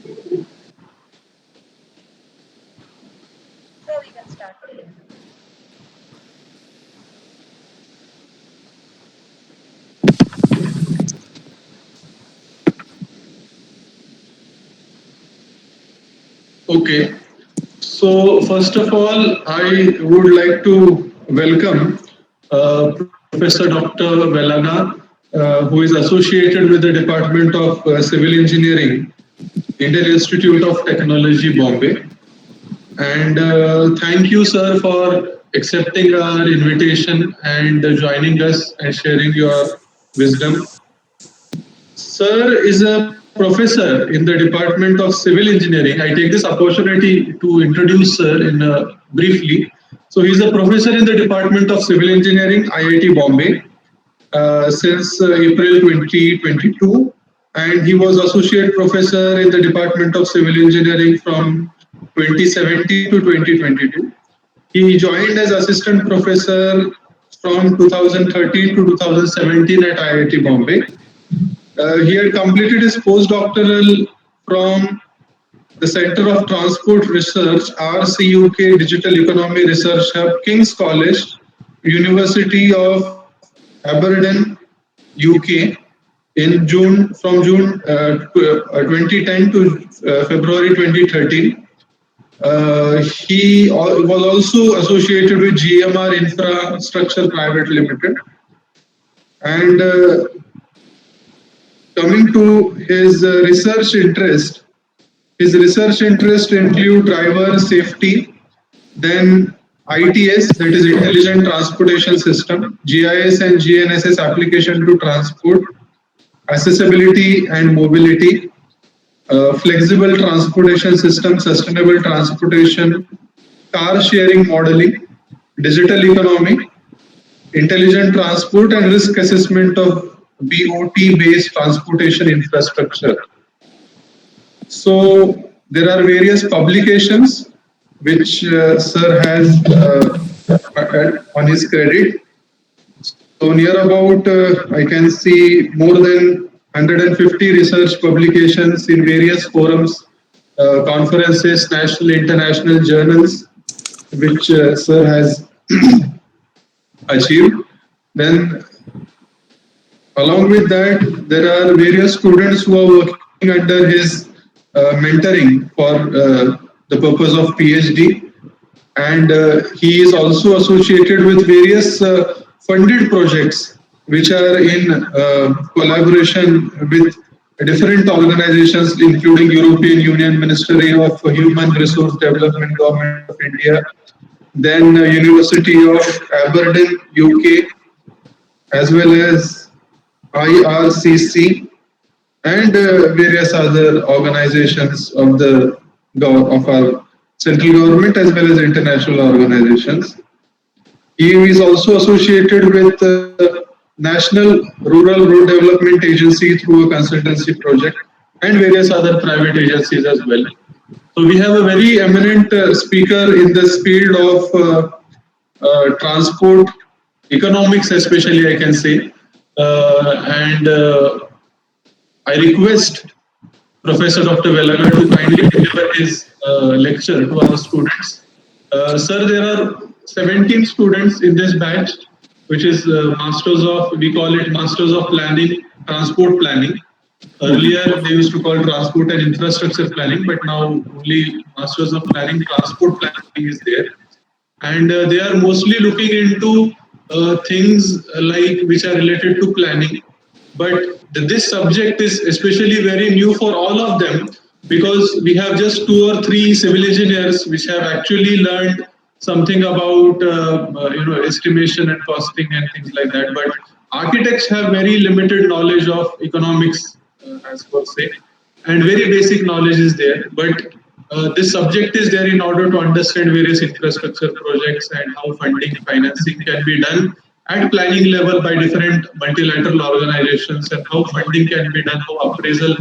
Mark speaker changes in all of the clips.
Speaker 1: So we can start.
Speaker 2: Okay. So first of all, I would like to welcome Professor Dr. Velaga, who is associated with the Department of Civil Engineering, Indian Institute of Technology, Bombay. And thank you, sir, for accepting our invitation and joining us and sharing your wisdom. Sir is a professor in the Department of Civil Engineering. I take this opportunity to introduce sir briefly. So he's a professor in the Department of Civil Engineering, IIT Bombay, since April 2022, and he was associate professor in the Department of Civil Engineering from 2017 to 2022. He joined as assistant professor from 2013 to 2017 at IIT Bombay. He had completed his postdoctoral from the Center of Transport Research, RCUK Digital Economy Research Hub, King's College, University of Aberdeen, UK, in from June 2010 to February 2013. He was also associated with GMR Infrastructure Private Limited. And coming to his research interest include driver safety, then ITS, that is Intelligent Transportation System, GIS and GNSS application to transport, accessibility and mobility, flexible transportation system, sustainable transportation, car sharing modeling, digital economy, intelligent transport, and risk assessment of BOT-based transportation infrastructure. So there are various publications which sir has on his credit. So near about, I can see more than 150 research publications in various forums, conferences, national, international journals, which sir has achieved. Then along with that, there are various students who are working under his mentoring for the purpose of PhD. And he is also associated with various funded projects which are in collaboration with different organizations, including European Union Ministry of Human Resource Development, Government of India, then University of Aberdeen, UK, as well as IRCC, and various other organizations of our central government as well as international organizations. He is also associated with National Rural Road Development Agency through a consultancy project and various other private agencies as well. So we have a very eminent speaker in this field of transport economics, especially I can say. I request Professor Dr. Velaga to kindly deliver his lecture to our students. Sir, there are 17 students in this batch, which is we call it Masters of Planning, Transport Planning. Earlier, they used to call Transport and Infrastructure Planning, but now only Masters of Planning, Transport Planning is there. And they are mostly looking into things like which are related to planning. But this subject is especially very new for all of them because we have just 2 or 3 civil engineers which have actually learned something about estimation and costing and things like that. But architects have very limited knowledge of economics, as per se, and very basic knowledge is there. But this subject is there in order to understand various infrastructure projects and how funding, financing can be done at planning level by different multilateral organizations and how funding can be done, how appraisal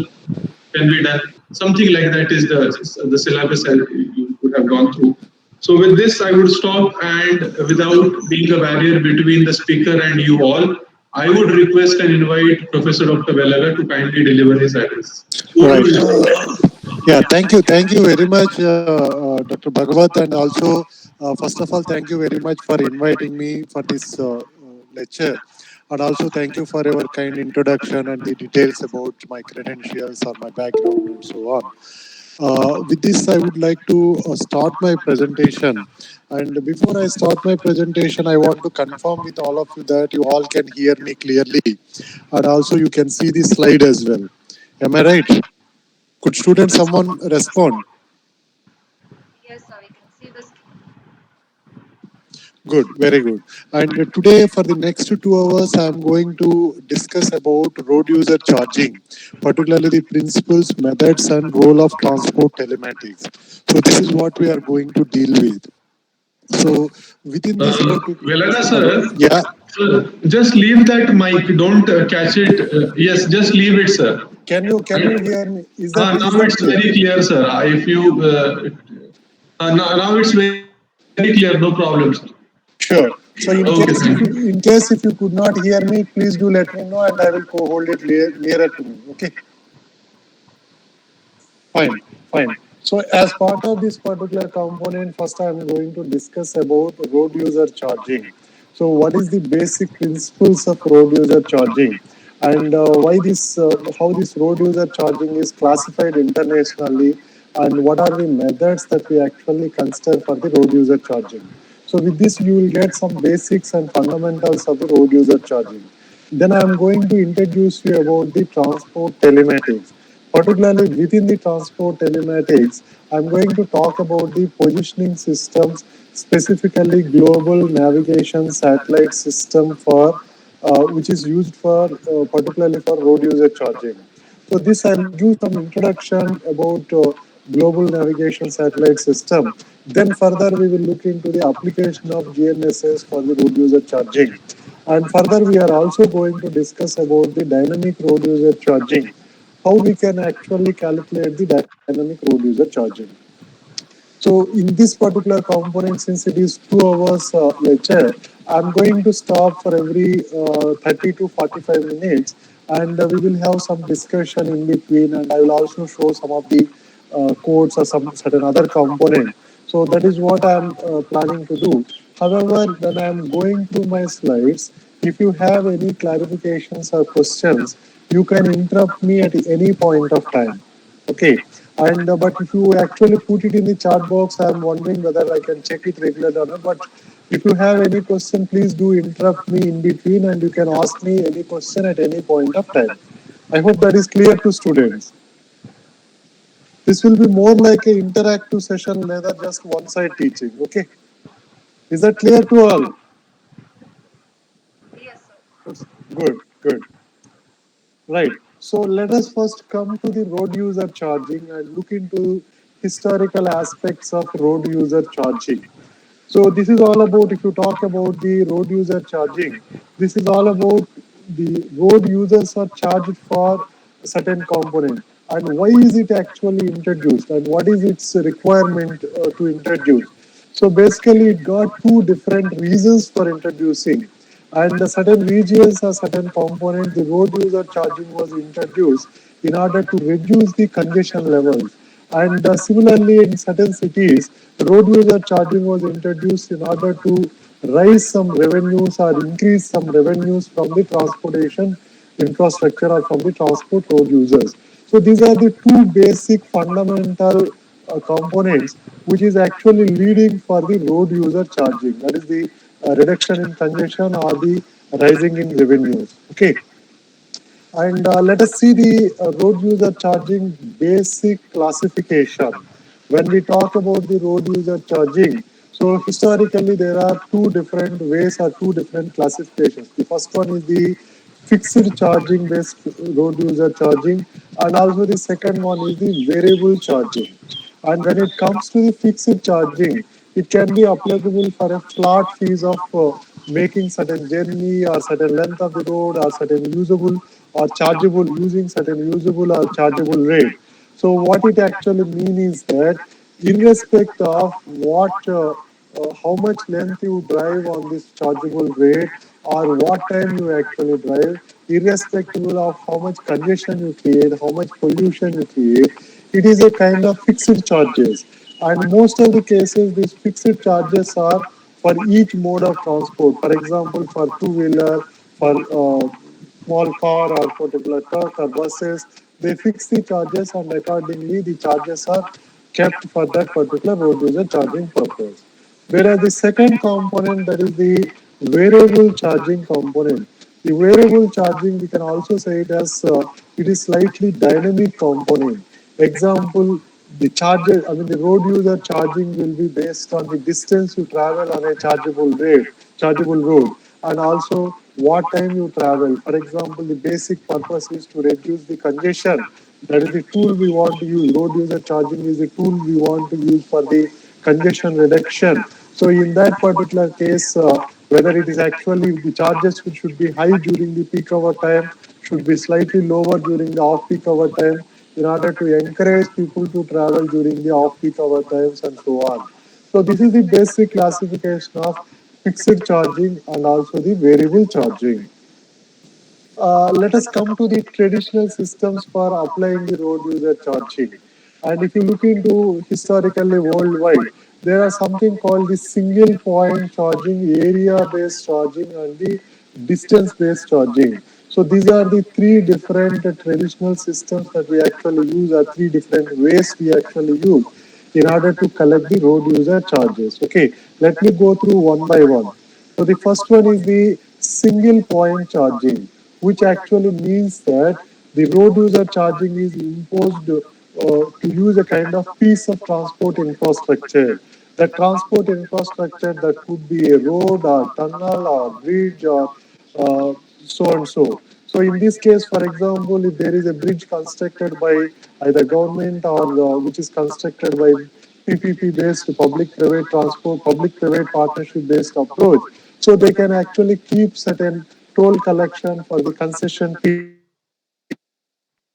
Speaker 2: can be done. Something like that is the syllabus you could have gone through. So with this, I would stop, and without being a barrier between the speaker and you all, I would request and invite Professor Dr. Velaga to kindly deliver his address.
Speaker 3: Right. Thank you very much, Dr. Bhagwat, and also, first of all, thank you very much for inviting me for this lecture, and also thank you for your kind introduction and the details about my credentials or my background and so on. With this, I would like to start my presentation. And before I start my presentation, I want to confirm with all of you that you all can hear me clearly, and also you can see the slide as well. Am I right? Could student someone respond?
Speaker 1: Yes, sir, we can see the screen.
Speaker 3: Good, very good. And today, for the next 2 hours, I am going to discuss about road user charging, particularly the principles, methods, and role of transport telematics. So this is what we are going to deal with. So within this particular,
Speaker 2: Velaga sir,
Speaker 3: yeah,
Speaker 2: sir, just leave that mic. Don't catch it. Yes, just leave it, sir.
Speaker 3: can you hear me?
Speaker 2: Now
Speaker 3: Is that
Speaker 2: it's
Speaker 3: clear?
Speaker 2: very clear, sir. If you now it's very clear. No problem, sir.
Speaker 3: Sure. So
Speaker 2: Okay, thank you.
Speaker 3: in case if you could not hear me, please do let me know, and I will hold it nearer to me. Okay. Fine, fine. So as part of this particular component, first I am going to discuss about road user charging. So what is the basic principles of road user charging, and how this road user charging is classified internationally, and what are the methods that we actually consider for the road user charging. So with this, you will get some basics and fundamentals of the road user charging. Then I am going to introduce you about the transport telematics. Particularly within the transport telematics, I'm going to talk about the positioning systems, specifically global navigation satellite system for which is used for particularly for road user charging. So this I'll give some introduction about global navigation satellite system. Then further we will look into the application of GNSS for the road user charging. And further we are also going to discuss about the dynamic road user charging, how we can actually calculate the dynamic road user charging. So in this particular component, since it is 2 hours lecture, I'm going to stop for every 30 to 45 minutes, and we will have some discussion in between, and I will also show some of the codes or some certain other component. So that is what I'm planning to do. However, when I'm going through my slides, if you have any clarifications or questions, you can interrupt me at any point of time. Okay. And but if you actually put it in the chat box, I'm wondering whether I can check it regularly or not. But if you have any question, please do interrupt me in between, and you can ask me any question at any point of time. I hope that is clear to students. This will be more like an interactive session, rather just one-side teaching. Okay, is that clear to all?
Speaker 1: Yes, sir.
Speaker 3: Good, good. Right. So let us first come to the road user charging and look into historical aspects of road user charging. So this is all about, if you talk about the road user charging, this is all about the road users are charged for a certain component, and why is it actually introduced, and what is its requirement to introduce. So basically it got two different reasons for introducing, and the certain regions or certain component, the road user charging was introduced in order to reduce the congestion levels. And similarly, in certain cities, road user charging was introduced in order to raise some revenues or increase some revenues from the transportation infrastructure or from the transport road users. So these are the two basic fundamental components which is actually leading for the road user charging. That is the reduction in congestion or the rising in revenues. Okay. And let us see the road user charging basic classification. When we talk about the road user charging, so historically there are two different ways or two different classifications. The first one is the fixed charging based road user charging, and also the second one is the variable charging. And when it comes to the fixed charging, it can be applicable for a flat fees of making certain journey or certain length of the road or certain usable or chargeable, using certain usable or chargeable rate. So what it actually means is that irrespective of how much length you drive on this chargeable rate or what time you actually drive, irrespective of how much congestion you create, how much pollution you create, It is a kind of fixed charges. And most of the cases, these fixed charges are for each mode of transport. For example, for two-wheeler, for small car or particular truck or buses, they fix the charges and accordingly the charges are kept for that particular road user charging purpose. Whereas the second component, that is the variable charging component. The variable charging, we can also say it as it is slightly dynamic component. Example, the charger, I mean the road user charging will be based on the distance you travel on a chargeable road, and also what time you travel. For example, the basic purpose is to reduce the congestion. That is the tool we want to use. Road user charging is the tool we want to use for the congestion reduction. So in that particular case, whether it is actually the charges which should be high during the peak hour time, should be slightly lower during the off peak hour time, in order to encourage people to travel during the off peak hour times and so on. So this is the basic classification of fixed charging and also the variable charging. Let us come to the traditional systems for applying the road user charging. And if you look into historically worldwide, there are something called the single point charging, area based charging, and the distance based charging. So these are the three different traditional systems that we actually use, or three different ways we actually use in order to collect the road user charges. Okay, let me go through one by one. So the first one is the single point charging, which actually means that the road user charging is imposed to use a kind of piece of transport infrastructure. The transport infrastructure that could be a road or tunnel or bridge or so and so. So in this case, for example, if there is a bridge constructed by either government or which is constructed by PPP based public-private transport, public-private partnership based approach, so they can actually keep certain toll collection for the concession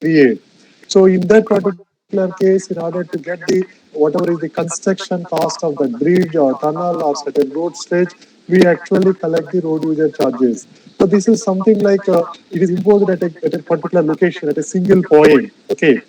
Speaker 3: period. So in that particular case, in order to get the whatever is the construction cost of that bridge or tunnel or certain road stretch, we actually collect the road user charges. So this is something like it is imposed at a particular location, at a single point. Okay.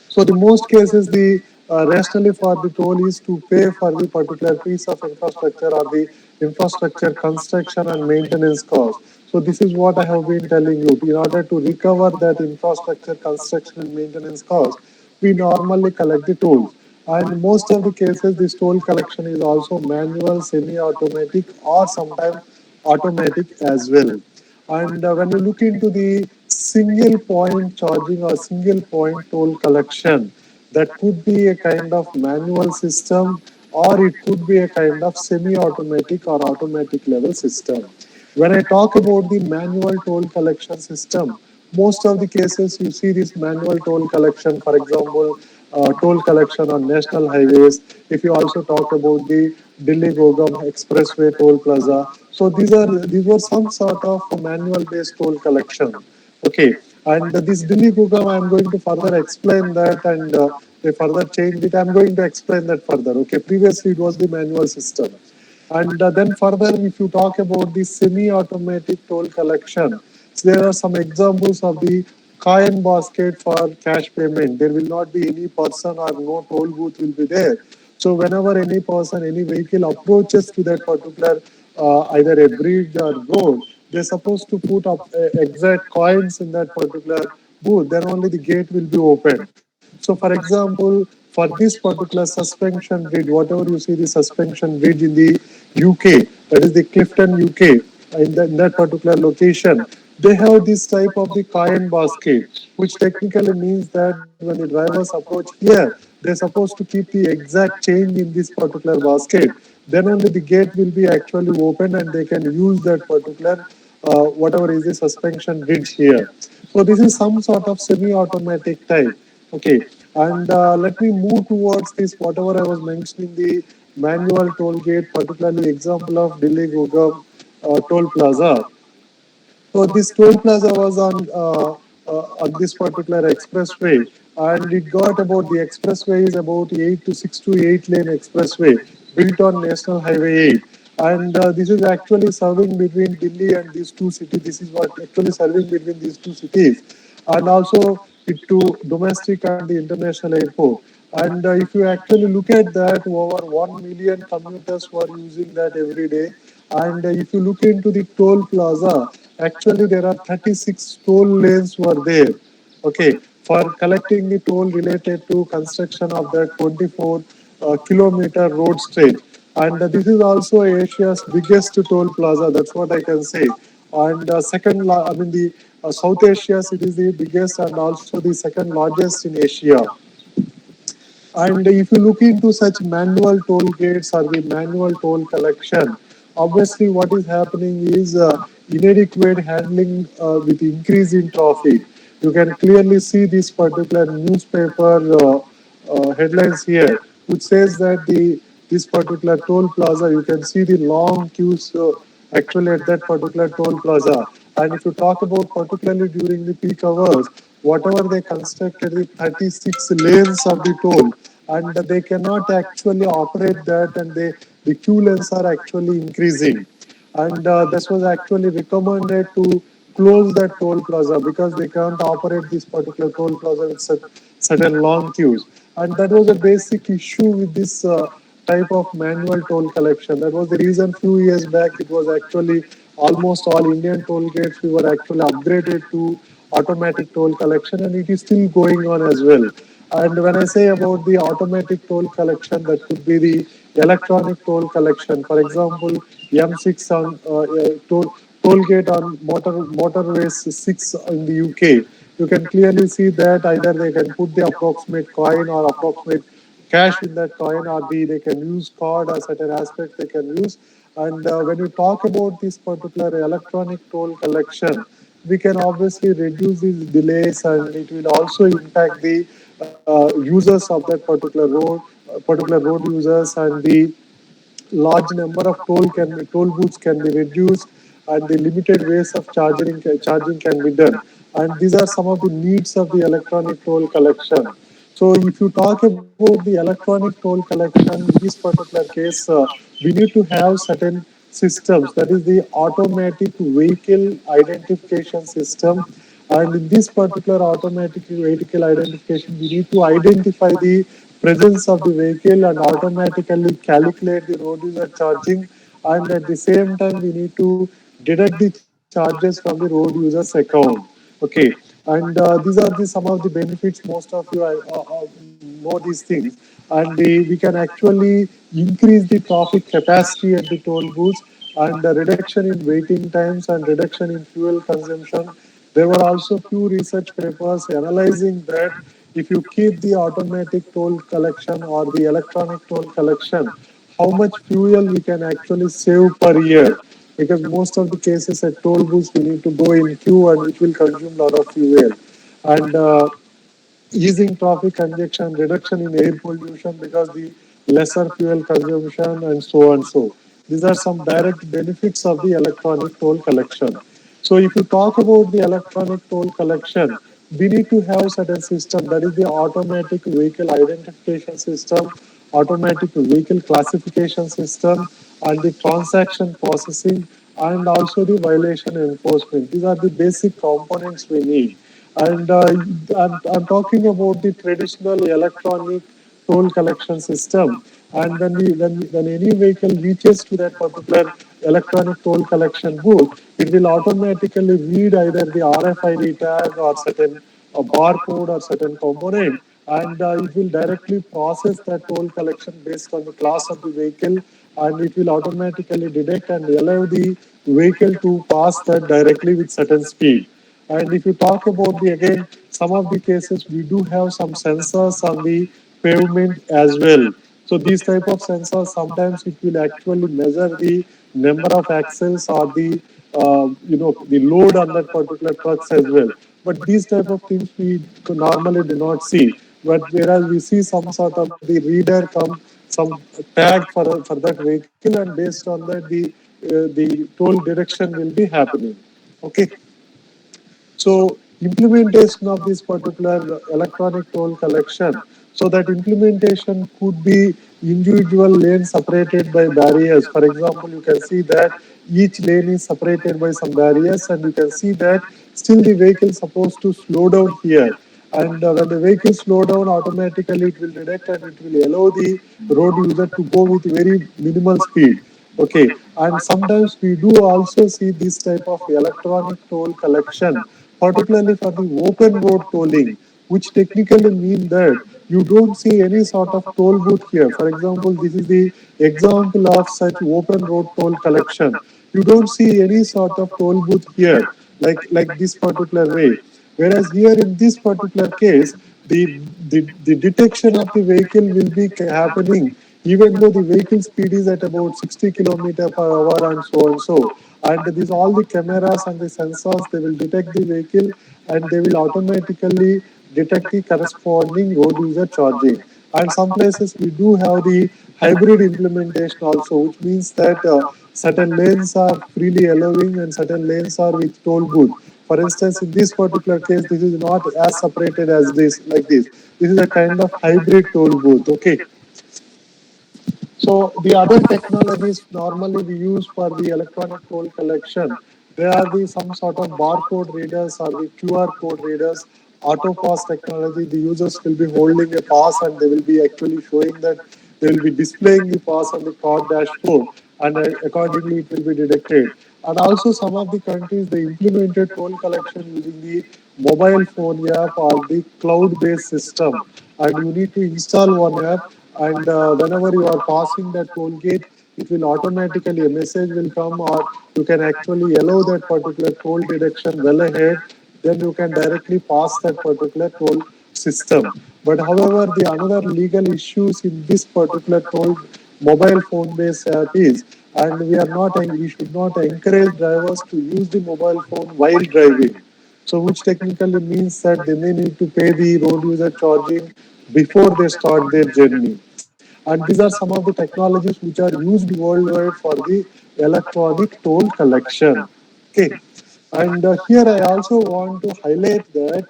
Speaker 3: So the most cases, the rationale for the toll is to pay for the particular piece of infrastructure or the infrastructure construction and maintenance cost. So this is what I have been telling you. In order to recover that infrastructure construction and maintenance cost, we normally collect the tolls. And most of the cases, this toll collection is also manual, semi-automatic, or sometimes automatic as well. And when you look into the single point charging or single point toll collection, that could be a kind of manual system or it could be a kind of semi-automatic or automatic level system. When I talk about the manual toll collection system, most of the cases you see this manual toll collection, for example, toll collection on national highways. If you also talk about the Delhi Gogam Expressway toll plaza, so these were some sort of manual based toll collection. Okay, and this Delhi Gogam, I am going to further explain that, and they further change it. I am going to explain that further. Okay, previously it was the manual system. And then further, if you talk about the semi-automatic toll collection, so there are some examples of the coin basket for cash payment. There will not be any person or no toll booth will be there. So whenever any person, any vehicle approaches to that particular either a bridge or road, they're supposed to put up exact coins in that particular booth. Then only the gate will be open. So for example, for this particular suspension bridge, whatever you see the suspension bridge in the UK, that is the Clifton UK, in that particular location, they have this type of the coin basket, which technically means that when the drivers approach here, they're supposed to keep the exact change in this particular basket. Then only the gate will be actually open and they can use that particular whatever is the suspension bridge here. So this is some sort of semi-automatic type. Okay, and let me move towards this whatever I was mentioning, the manual toll gate, particularly example of Delhi Gurgaon toll plaza. So this toll plaza was on this particular expressway, and it got about the expressway is about 6 to 8 lane expressway built on National Highway 8, and this is actually serving between Delhi and these two cities. This is what actually serving between these two cities, and also it to domestic and the international airport. And if you actually look at that, over 1 million commuters were using that every day. And if you look into the toll plaza, actually there are 36 toll lanes were there. Okay, for collecting the toll related to construction of that 24 kilometer road stretch. And this is also Asia's biggest toll plaza. That's what I can say. And I mean the South Asia's it is the biggest and also the second largest in Asia. And if you look into such manual toll gates or the manual toll collection, obviously what is happening is inadequate handling with increase in traffic. You can clearly see this particular newspaper headlines here, which says that the this particular toll plaza, you can see the long queues actually at that particular toll plaza. And if you talk about particularly during the peak hours, whatever they constructed the 36 lanes of the toll, and they cannot actually operate that, and the queue lengths are actually increasing. And this was actually recommended to close that toll plaza because they can't operate this particular toll plaza with such certain long queues. And that was a basic issue with this type of manual toll collection. That was the reason few years back it was actually almost all Indian toll gates we were actually upgraded to automatic toll collection, and it is still going on as well. And when I say about the automatic toll collection, that could be the electronic toll collection. For example, M6 on toll gate on motorways 6 in the UK. You can clearly see that either they can put the approximate coin or approximate cash in that coin, or they can use card or certain aspect they can use. And when you talk about this particular electronic toll collection, we can obviously reduce these delays, and it will also impact the users of that particular road users, and the large number of toll booths can be reduced, and the limited ways of charging can be done. And these are some of the needs of the electronic toll collection. So if you talk about the electronic toll collection, in this particular case, we need to have certain systems, that is the automatic vehicle identification system. And in this particular automatic vehicle identification, we need to identify the presence of the vehicle and automatically calculate the road user charging. And at the same time, we need to deduct the charges from the road user's account. Okay, and these are some of the benefits. Most of you know these things, and we can actually increase the traffic capacity at the toll booths, and the reduction in waiting times and reduction in fuel consumption. There were also few research papers analyzing that if you keep the automatic toll collection or the electronic toll collection, how much fuel we can actually save per year. Because most of the cases at toll booths, we need to go in queue and which will consume a lot of fuel. And easing traffic congestion, reduction in air pollution because the lesser fuel consumption, and so on. So these are some direct benefits of the electronic toll collection. So if you talk about the electronic toll collection, we need to have certain system, that is the automatic vehicle identification system, automatic vehicle classification system, and the transaction processing, and also the violation enforcement. These are the basic components we need. And I'm talking about the traditional electronic toll collection system. And when any vehicle reaches to that particular electronic toll collection booth, it will automatically read either the RFID tag or certain a barcode or certain component, and it will directly process that toll collection based on the class of the vehicle, and it will automatically detect and allow the vehicle to pass that directly with certain speed. And if you talk about the again, some of the cases we do have some sensors on the pavement as well. So these type of sensors sometimes it will actually measure the number of axles or the the load on that particular trucks as well. But these type of things we normally do not see. But whereas we see some sort of the reader come some tag for that vehicle, and based on that the toll deduction will be happening. Okay. So implementation of this particular electronic toll collection, so that implementation could be individual lanes separated by barriers. For example, you can see that each lane is separated by some barriers, and you can see that still the vehicle is supposed to slow down here. And when the vehicle slow down, automatically it will detect and it will allow the road user to go with very minimal speed. Okay, and sometimes we do also see this type of electronic toll collection, particularly for the open road tolling, which technically mean that you don't see any sort of toll booth here. For example, this is the example of such open road toll collection. You don't see any sort of toll booth here, like this particular way. Whereas here in this particular case, the detection of the vehicle will be happening even though the vehicle speed is at about 60 kilometer per hour and so and so. And these all the cameras and the sensors, they will detect the vehicle and they will automatically detect the corresponding road user charging. And some places we do have the hybrid implementation also, which means that certain lanes are freely allowing and certain lanes are with toll booth. For instance, in this particular case, this is not as separated as this, like this. This is a kind of hybrid toll booth, okay? So the other technologies normally we use for the electronic toll collection, they are the some sort of barcode readers or the QR code readers, auto pass technology. The users will be holding a pass and they will be actually showing that they will be displaying the pass on the car dashboard, and accordingly it will be detected. And also some of the countries they implemented toll collection using the mobile phone app or the cloud-based system, and you need to install one app, and whenever you are passing that toll gate, it will automatically a message will come, or you can actually allow that particular toll deduction well ahead, then you can directly pass that particular toll system. But however, the another legal issues in this particular toll mobile phone based app is, and we should not encourage drivers to use the mobile phone while driving, so which technically means that they may need to pay the road user charging before they start their journey. And these are some of the technologies which are used worldwide for the electronic toll collection. Okay. And here I also want to highlight that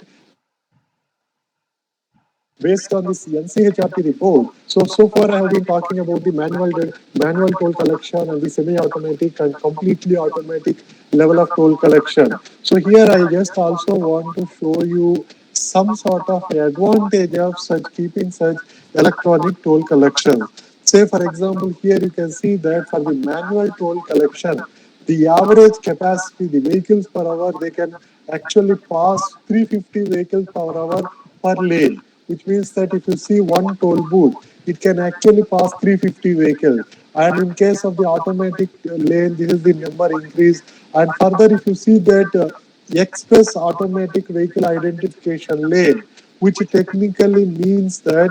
Speaker 3: based on this NCHRT report, so far I have been talking about the manual toll collection and the semi-automatic and completely automatic level of toll collection. So here I just also want to show you some sort of advantage of keeping such electronic toll collections. Say for example, here you can see that for the manual toll collection, the average capacity, the vehicles per hour, they can actually pass 350 vehicles per hour per lane, which means that if you see one toll booth, it can actually pass 350 vehicles. And in case of the automatic lane, this is the number increase. And further, if you see that express automatic vehicle identification lane, which technically means that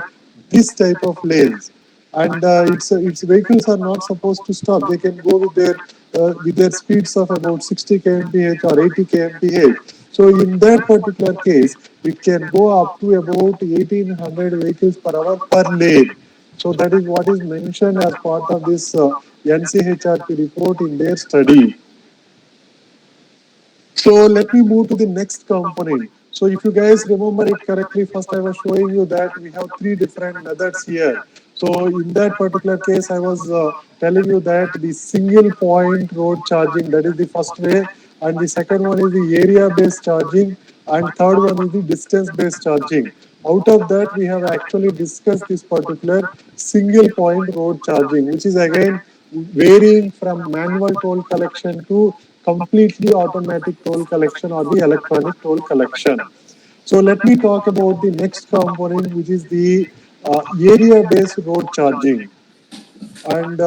Speaker 3: this type of lanes, and its vehicles are not supposed to stop. They can go with their speeds of about 60 kmph or 80 kmph. So in that particular case, it can go up to about 1800 vehicles per hour per lane. So that is what is mentioned as part of this NCHRP report in their study. So let me move to the next component. So if you guys remember it correctly, first I was showing you that we have three different methods here. So in that particular case, I was telling you that the single point road charging, that is the first way, and the second one is the area based charging, and third one is the distance based charging. Out of that, we have actually discussed this particular single point road charging, which is again varying from manual toll collection to completely automatic toll collection or the electronic toll collection. So let me talk about the next component, which is the area-based road charging. And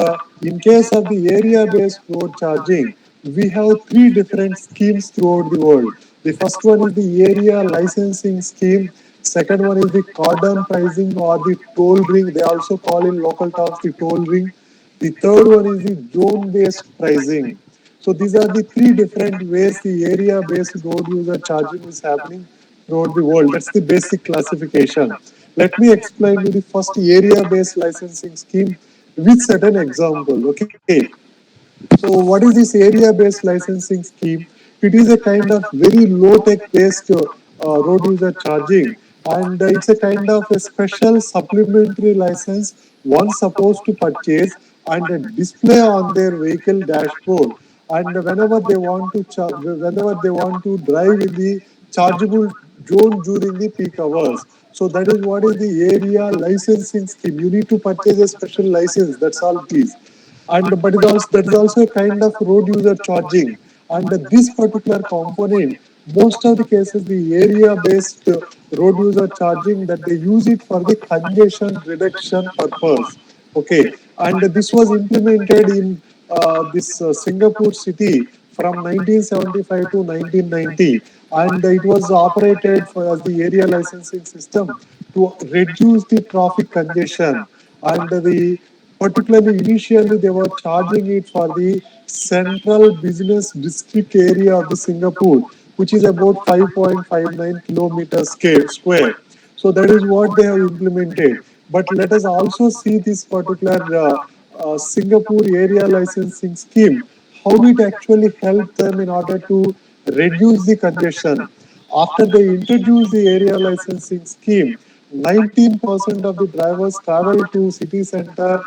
Speaker 3: in case of the area-based road charging, we have three different schemes throughout the world. The first one is the area licensing scheme. Second one is the cordon pricing or the toll ring. They also call in local terms the toll ring. The third one is the zone-based pricing. So these are the three different ways the area-based road user charging is happening throughout the world. That's the basic classification. Let me explain you the first area-based licensing scheme with certain example. Okay. So what is this area-based licensing scheme? It is a kind of very low-tech based road user charging, and it's a kind of a special supplementary license one supposed to purchase and display on their vehicle dashboard. And whenever they want to drive in the chargeable zone during the peak hours. So that is what is the area licensing scheme. You need to purchase a special license. That's all it is. And but it also, that is also a kind of road user charging. And this particular component, most of the cases, the area-based road user charging, that they use it for the congestion reduction purpose. Okay, and this was implemented in this Singapore city from 1975 to 1990, and it was operated for, as the area licensing system to reduce the traffic congestion. And the particularly initially they were charging it for the central business district area of the Singapore, which is about 5.59 kilometers square. So that is what they have implemented. But let us also see this particular Singapore area licensing scheme, how it actually helped them in order to reduce the congestion. After they introduced the area licensing scheme, 19% of the drivers travel to city center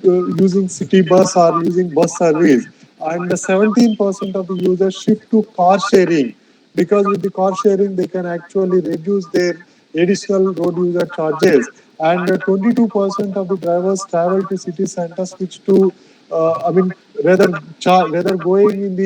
Speaker 3: using city bus or using bus service, and 17% of the users shift to car sharing, because with the car sharing they can actually reduce their additional road user charges, and 22% of the drivers travel to city center switch to I mean rather going in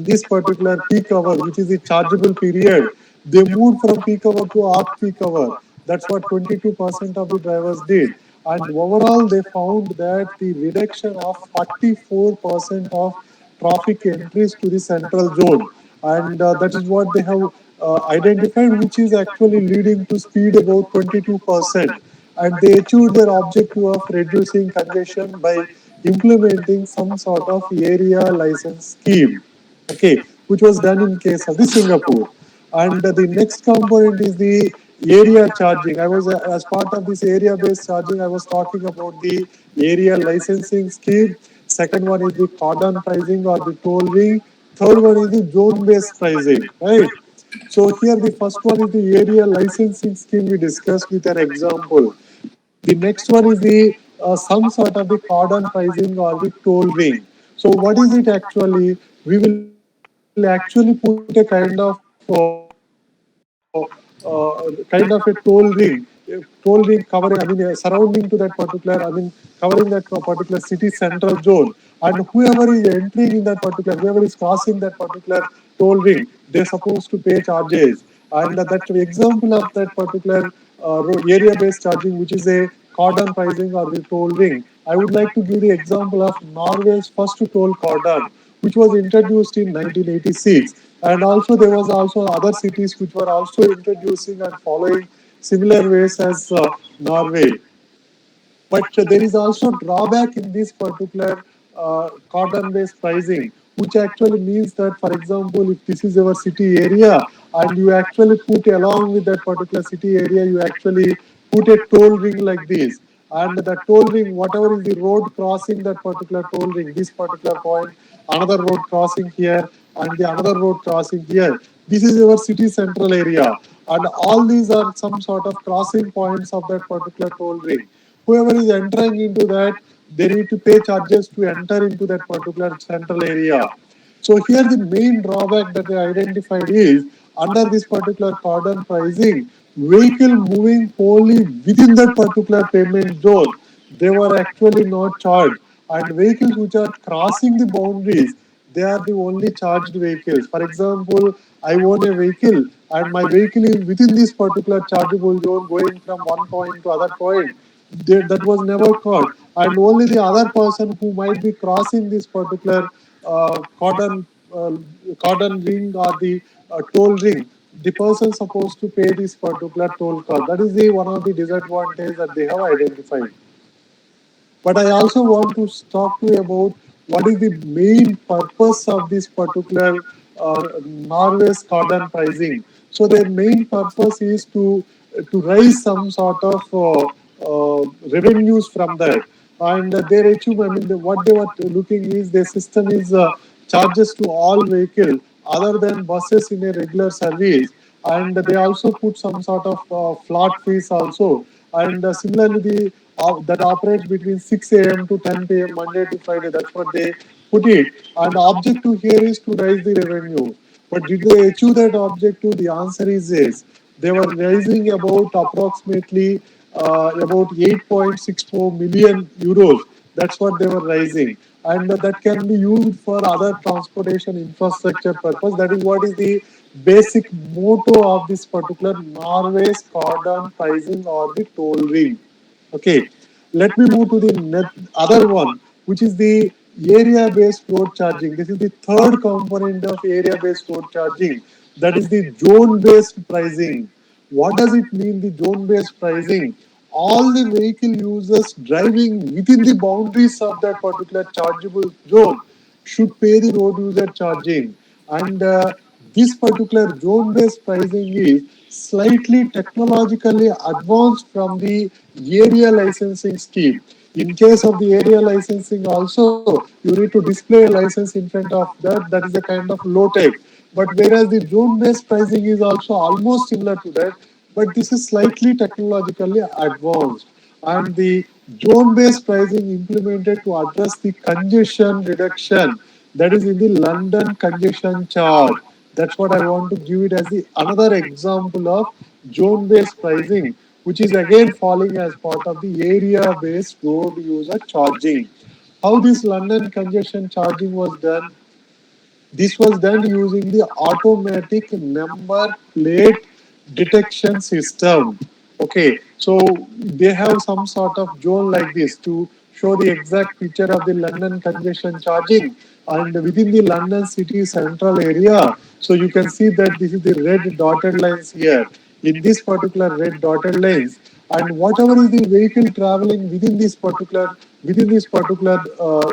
Speaker 3: this particular peak hour, which is the chargeable period, they moved from peak hour to off peak hour. That's what 22% of the drivers did. And overall, they found that the reduction of 44% of traffic entries to the central zone. And that is what they have identified, which is actually leading to speed about 22%. And they achieved their objective of reducing congestion by implementing some sort of area license scheme, okay, which was done in case of the Singapore. And the next component is the area charging. I was as part of this area based charging, I was talking about the area licensing scheme. Second one is the cordon pricing or the toll ring. Third one is the zone based pricing, right? So here the first one is the area licensing scheme we discussed with an example. The next one is the some sort of the cordon pricing or the toll ring. So what is it actually? We will actually put a kind of a toll ring covering, I mean, surrounding to that particular, I mean, covering that particular city central zone. And whoever is entering in that particular, whoever is crossing that particular toll ring, they're supposed to pay charges. And that example of that particular area-based charging, which is a cordon pricing or the toll ring, I would like to give the example of Norway's first toll cordon, which was introduced in 1986. And also there was also other cities which were also introducing and following similar ways as Norway. But there is also drawback in this particular cordon-based pricing, which actually means that, for example, if this is our city area and you actually put along with that particular city area, you actually put a toll ring like this. And the toll ring, whatever is the road crossing that particular toll ring, this particular point, another road crossing here, and the another road crossing here. This is our city central area. And all these are some sort of crossing points of that particular toll ring. Whoever is entering into that, they need to pay charges to enter into that particular central area. So here the main drawback that they identified is, under this particular cordon pricing, vehicle moving wholly within that particular payment zone, they were actually not charged. And vehicles which are crossing the boundaries, they are the only charged vehicles. For example, I own a vehicle and my vehicle is within this particular chargeable zone going from one point to other point. That was never caught. And only the other person who might be crossing this particular uh, cordon ring or the toll ring, the person supposed to pay this particular toll cost. That is the one of the disadvantages that they have identified. But I also want to talk to you about what is the main purpose of this particular Norway's cordon pricing. So their main purpose is to raise some sort of revenues from that. And their achievement, I mean, what they were looking is their system is charges to all vehicle other than buses in a regular service, and they also put some sort of flat fees also. And similarly, the that operates between 6 a.m. to 10 p.m. Monday to Friday. That's what they put it. And the objective here is to raise the revenue. But did they achieve that objective? The answer is yes. They were raising about approximately about 8.64 million euros. That's what they were raising, and that can be used for other transportation infrastructure purpose. That is what is the basic motto of this particular Norway's cordon pricing or the toll ring. Okay, let me move to the other one, which is the area-based road charging. This is the third component of area-based road charging. That is the zone-based pricing. What does it mean, the zone-based pricing? All the vehicle users driving within the boundaries of that particular chargeable zone should pay the road user charging. And this particular zone-based pricing is slightly technologically advanced from the area licensing scheme. In case of the area licensing also, you need to display a license in front of that. That is a kind of low tech. But whereas the zone-based pricing is also almost similar to that, but this is slightly technologically advanced. And the zone-based pricing implemented to address the congestion reduction, that is in the London congestion charge. That's what I want to give it as the another example of zone-based pricing, which is again falling as part of the area-based road user charging. How this London congestion charging was done? This was done using the automatic number plate detection system. Okay, so they have some sort of zone like this to show the exact picture of the London congestion charging, and within the London city central area. So you can see that this is the red dotted lines here. In this particular red dotted lines, and whatever is the vehicle traveling within this particular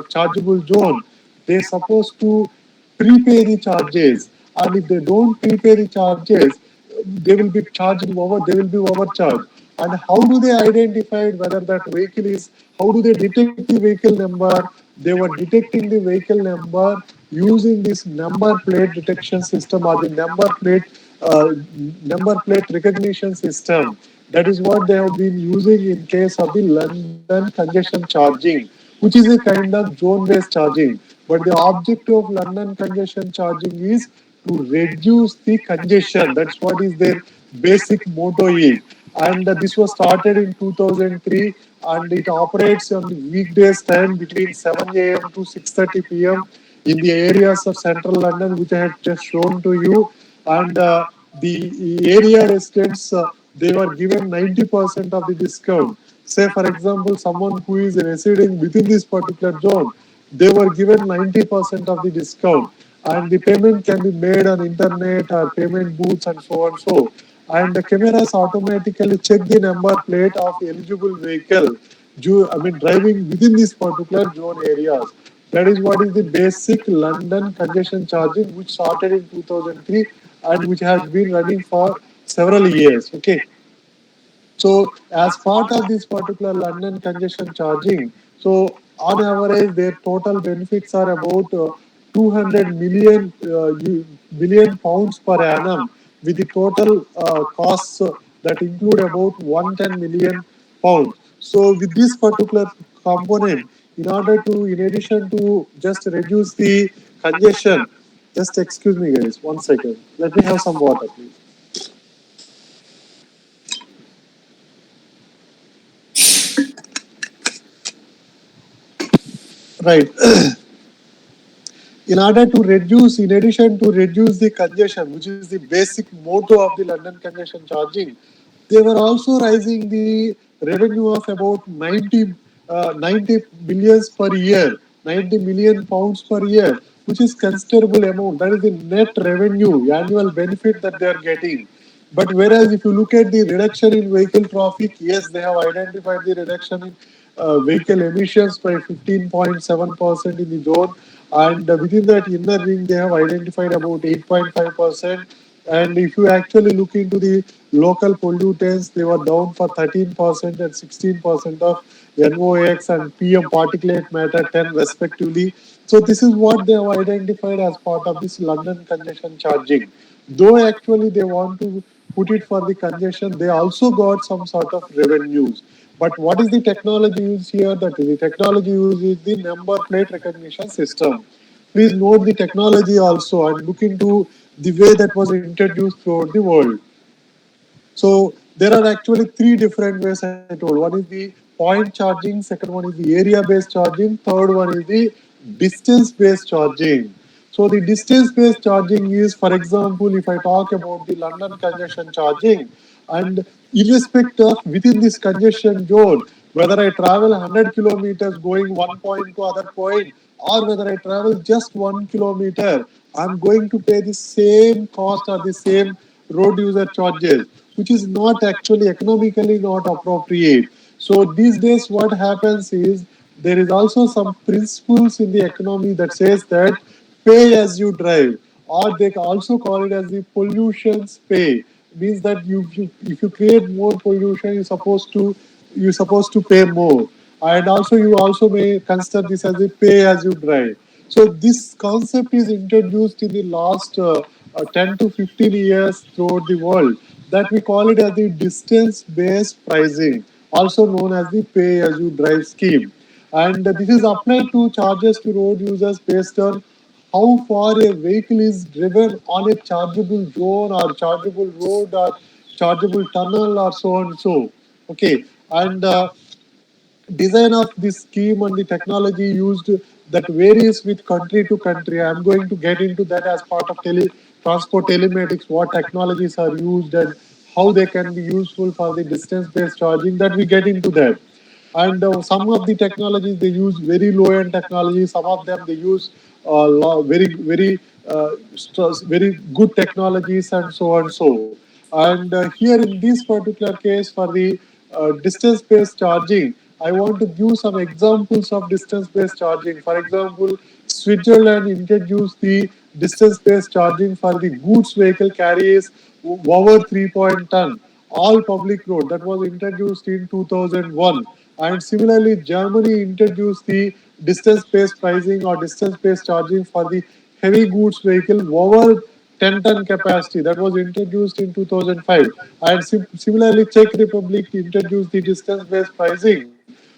Speaker 3: chargeable zone, they're supposed to prepay the charges, and if they don't prepay the charges, they will be charged over, they will be overcharged. And how do they identify whether that vehicle is, how do they detect the vehicle number? They were detecting the vehicle number using this number plate detection system or the uh, number plate recognition system. That is what they have been using in case of the London congestion charging, which is a kind of zone-based charging. But the objective of London congestion charging is to reduce the congestion. That's what is their basic motto is. And this was started in 2003, and it operates on the weekdays time between 7 a.m. to 6:30 p.m. in the areas of central London, which I had just shown to you. And the area residents, they were given 90% of the discount. Say, for example, someone who is residing within this particular zone, they were given 90% of the discount, and the payment can be made on internet or payment booths and so on. So, and the cameras automatically check the number plate of eligible vehicle, I mean driving within this particular zone areas. That is what is the basic London congestion charging, which started in 2003 and which has been running for several years. Okay. So, as part of this particular London congestion charging, so on average, their total benefits are about 200 million pounds per annum, with the total costs that include about 110 million pounds. So, with this particular component, in addition to just reduce the congestion, just excuse me, guys, 1 second. Let me have some water, please. Right. In addition to reduce the congestion, which is the basic motto of the London congestion charging, they were also raising the revenue of about 90 millions per year, 90 million pounds per year, which is considerable amount. That is the net revenue, annual benefit that they are getting. But whereas if you look at the reduction in vehicle traffic, yes, they have identified the reduction in vehicle emissions by 15.7% in the zone, and within that inner ring, they have identified about 8.5%. And if you actually look into the local pollutants, they were down for 13% and 16% of NOx and PM particulate matter 10 respectively. So this is what they have identified as part of this London congestion charging. Though actually they want to put it for the congestion, they also got some sort of revenues. But what is the technology used here? That is the technology used is the number plate recognition system. Please note the technology also and look into the way that was introduced throughout the world. So there are actually three different ways I told. One is the point charging, second one is the area based charging, third one is the distance based charging. So the distance based charging is, for example, if I talk about the London congestion charging, and irrespective of within this congestion zone, whether I travel 100 kilometers going one point to other point, or whether I travel just 1 kilometer, I'm going to pay the same cost or the same road user charges, which is not actually economically not appropriate. So these days what happens is there is also some principles in the economy that says that pay as you drive, or they also call it as the pollutions pay. Means that if you create more pollution, you're supposed to pay more, and also you also may consider this as a pay as you drive. So this concept is introduced in the last 10 to 15 years throughout the world, that we call it as the distance based pricing, also known as the pay as you drive scheme. And this is applied to charges to road users based on how far a vehicle is driven on a chargeable zone or chargeable road or chargeable tunnel or so and so. Okay, and design of this scheme and the technology used that varies with country to country. I'm going to get into that as part of transport telematics, what technologies are used and how they can be useful for the distance-based charging. That we get into that. And some of the technologies they use very low-end technology. Some of them they use very good technologies and so and so. And here in this particular case for the distance-based charging, I want to give some examples of distance-based charging. For example, Switzerland introduced the distance-based charging for the goods vehicle carries over 3 ton all public road. That was introduced in 2001. And similarly, Germany introduced the distance-based pricing or distance-based charging for the heavy goods vehicle over 10-ton capacity. That was introduced in 2005. And similarly, Czech Republic introduced the distance-based pricing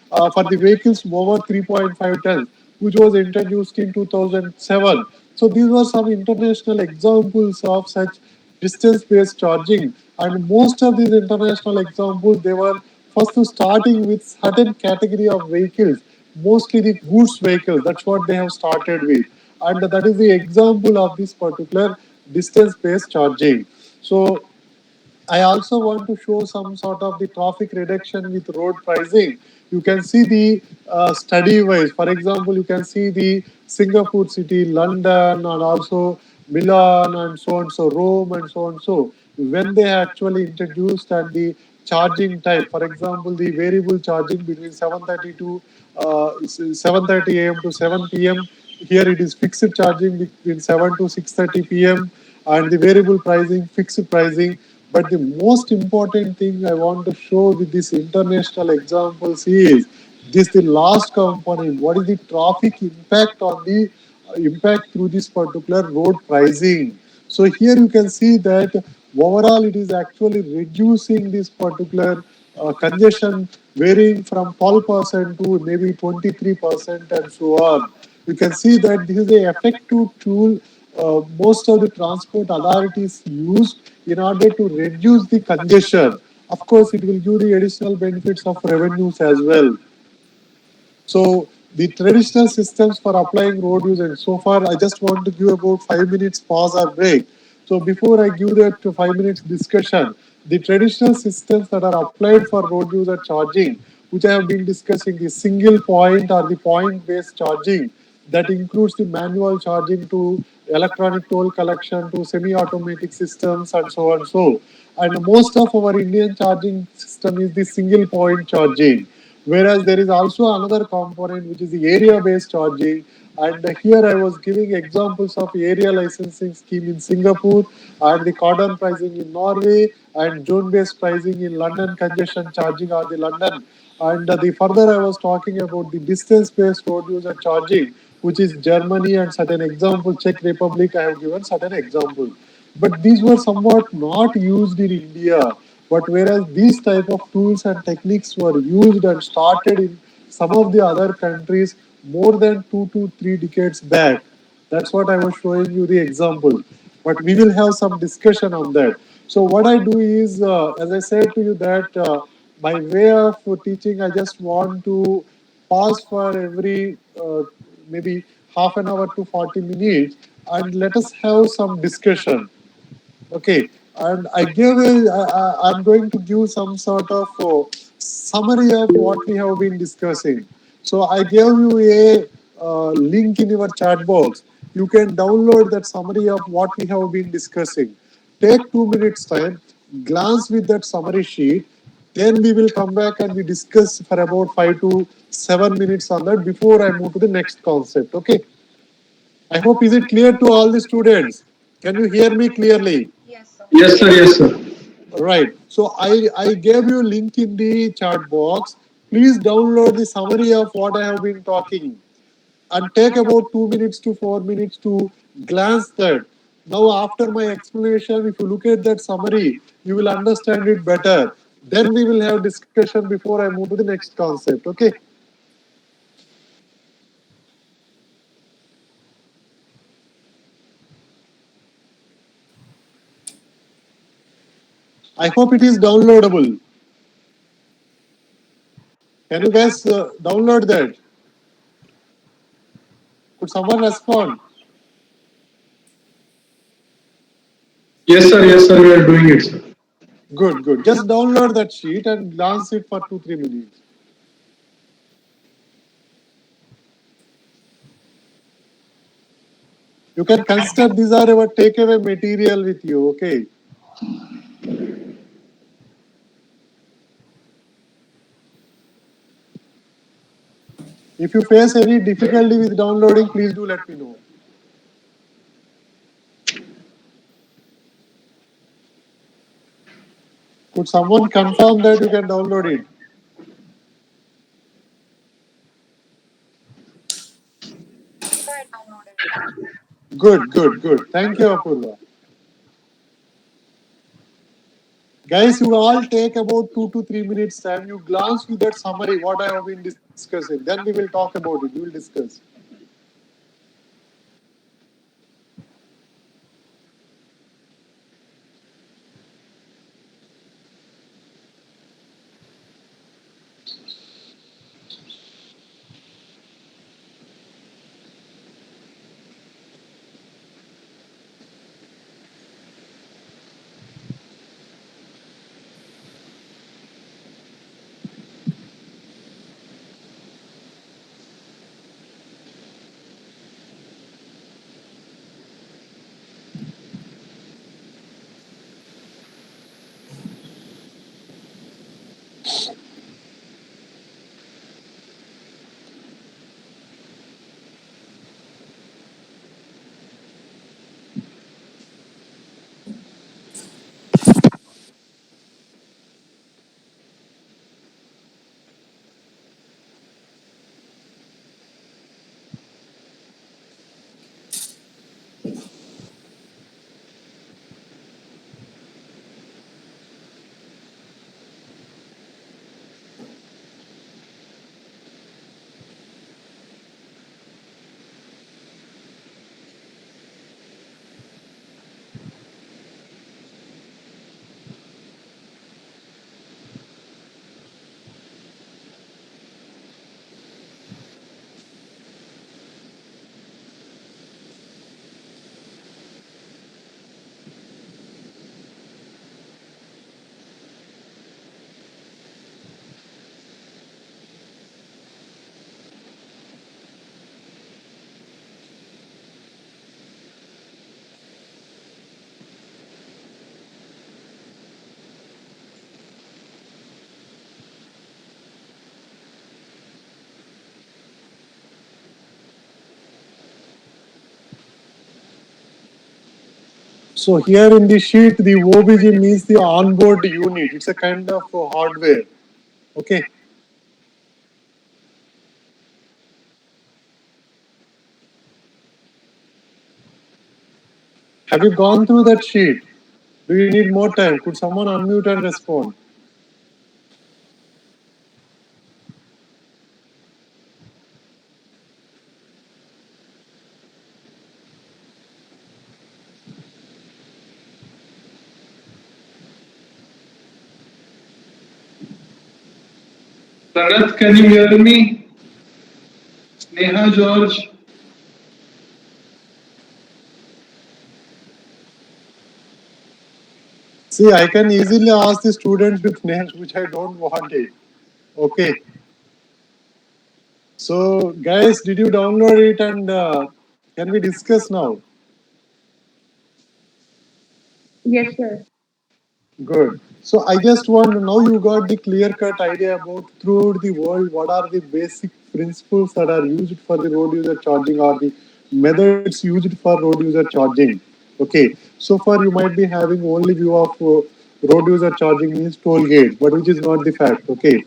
Speaker 3: for the vehicles over 3.5 tons, which was introduced in 2007. So these were some international examples of such distance-based charging, and most of these international examples they were first starting with certain category of vehicles, mostly the goods vehicles. That's what they have started with, and that is the example of this particular distance-based charging. So I also want to show some sort of the traffic reduction with road pricing. You can see the study wise. For example, you can see the Singapore city, London, and also Milan, and so, Rome, and so and so. When they actually introduced and the charging type, for example, the variable charging between 7:30 to 7:30 a.m. to 7 p.m. Here it is fixed charging between 7 to 6:30 p.m. and the variable pricing, fixed pricing. But the most important thing I want to show with this international examples is this the last component. What is the traffic impact on the impact through this particular road pricing? So here you can see that overall it is actually reducing this particular congestion varying from 12% to maybe 23% and so on. You can see that this is a effective tool most of the transport authorities use in order to reduce the congestion. Of course, it will give the additional benefits of revenues as well. So the traditional systems for applying road use, and so far I just want to give about 5 minutes pause or break. So before I give that 5 minutes discussion, the traditional systems that are applied for road user charging, which I have been discussing, the single point or the point based charging, that includes the manual charging to electronic toll collection to semi-automatic systems and so on so. And most of our Indian charging system is the single point charging. Whereas there is also another component which is the area-based charging. And here I was giving examples of area licensing scheme in Singapore and the cordon pricing in Norway and zone-based pricing in London congestion charging or the London. And the further I was talking about the distance-based road user charging, which is Germany and certain example, Czech Republic, I have given certain example. But these were somewhat not used in India. But whereas these type of tools and techniques were used and started in some of the other countries more than 2 to 3 decades back. That's what I was showing you the example. but we will have some discussion on that. So what I do is, as I said to you that by way of teaching, I just want to pause for every maybe half an hour to 40 minutes and let us have some discussion. Okay, and I'm going to give some sort of summary of what we have been discussing. So I gave you a link in your chat box. You can download that summary of what we have been discussing. Take 2 minutes time, glance with that summary sheet. Then we will come back and we discuss for about 5 to 7 minutes on that before I move to the next concept. Okay. I hope is it clear to all the students? Can you hear me clearly?
Speaker 1: Yes, sir.
Speaker 2: Yes, sir. Yes, sir.
Speaker 3: Right. So I gave you link in the chat box. Please download the summary of what I have been talking and take about 2 minutes to 4 minutes to glance that. Now after my explanation, if you look at that summary, you will understand it better. Then we will have discussion before I move to the next concept. Okay. I hope it is downloadable. Can you guys download that? Could someone respond?
Speaker 2: Yes, sir. Yes, sir. We are doing it, sir.
Speaker 3: Good, good. Just download that sheet and glance it for 2 3 minutes. You can consider these are our takeaway material with you. Okay. If you face any difficulty with downloading, please do let me know. Could someone confirm that you can download it?
Speaker 1: So I downloaded it.
Speaker 3: Good, good, good. Thank you, Apurva. Guys, you all take about 2 to 3 minutes time. You glance with that summary, what I have been discussing. Then we will talk about it. We will discuss. So here in the sheet, the OBG means the onboard unit. It's a kind of hardware. Okay. Have you gone through that sheet? Do you need more time? Could someone unmute and respond?
Speaker 2: Sanath, can you hear me? Neha, George.
Speaker 3: See, I can easily ask the students with names which I don't want it. Okay. So, guys, did you download it and can we discuss now?
Speaker 1: Yes, sir.
Speaker 3: Good. So, I just want now you got the clear cut idea about throughout the world what are the basic principles that are used for the road user charging or the methods used for road user charging. Okay. So far, you might be having only view of road user charging means toll gate, but which is not the fact. Okay.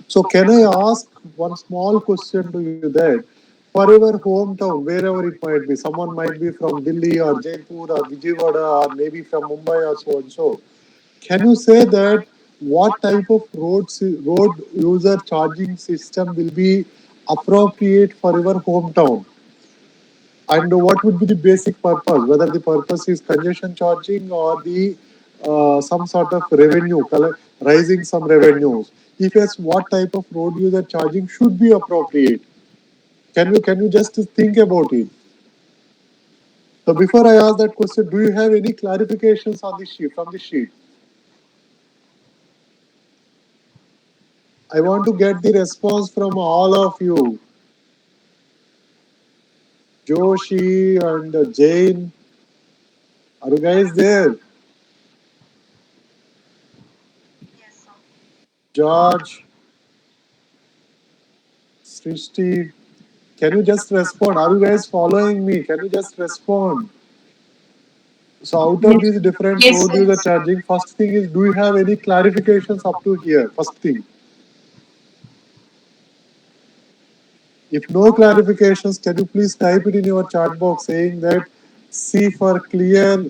Speaker 3: So can I ask one small question to you that for your hometown, wherever it might be, someone might be from Delhi or Jaipur or Vijayawada or maybe from Mumbai or so and so. Can you say that what type of road user charging system will be appropriate for your hometown? And what would be the basic purpose? Whether the purpose is congestion charging or the some sort of revenue, raising some revenues. If yes, what type of road user charging should be appropriate? Can you just think about it? So before I ask that question, do you have any clarifications on the sheet from the sheet? I want to get the response from all of you, Joshi and Jane. Are you guys there?
Speaker 1: Yes, sir.
Speaker 3: George, Srishti, can you just respond? Are you guys following me? Can you just respond? So out of
Speaker 1: Yes,
Speaker 3: these
Speaker 1: sir.
Speaker 3: different road user charging, first thing is, do you have any clarifications up to here? First thing. If no clarifications, can you please type it in your chat box saying that C for clear.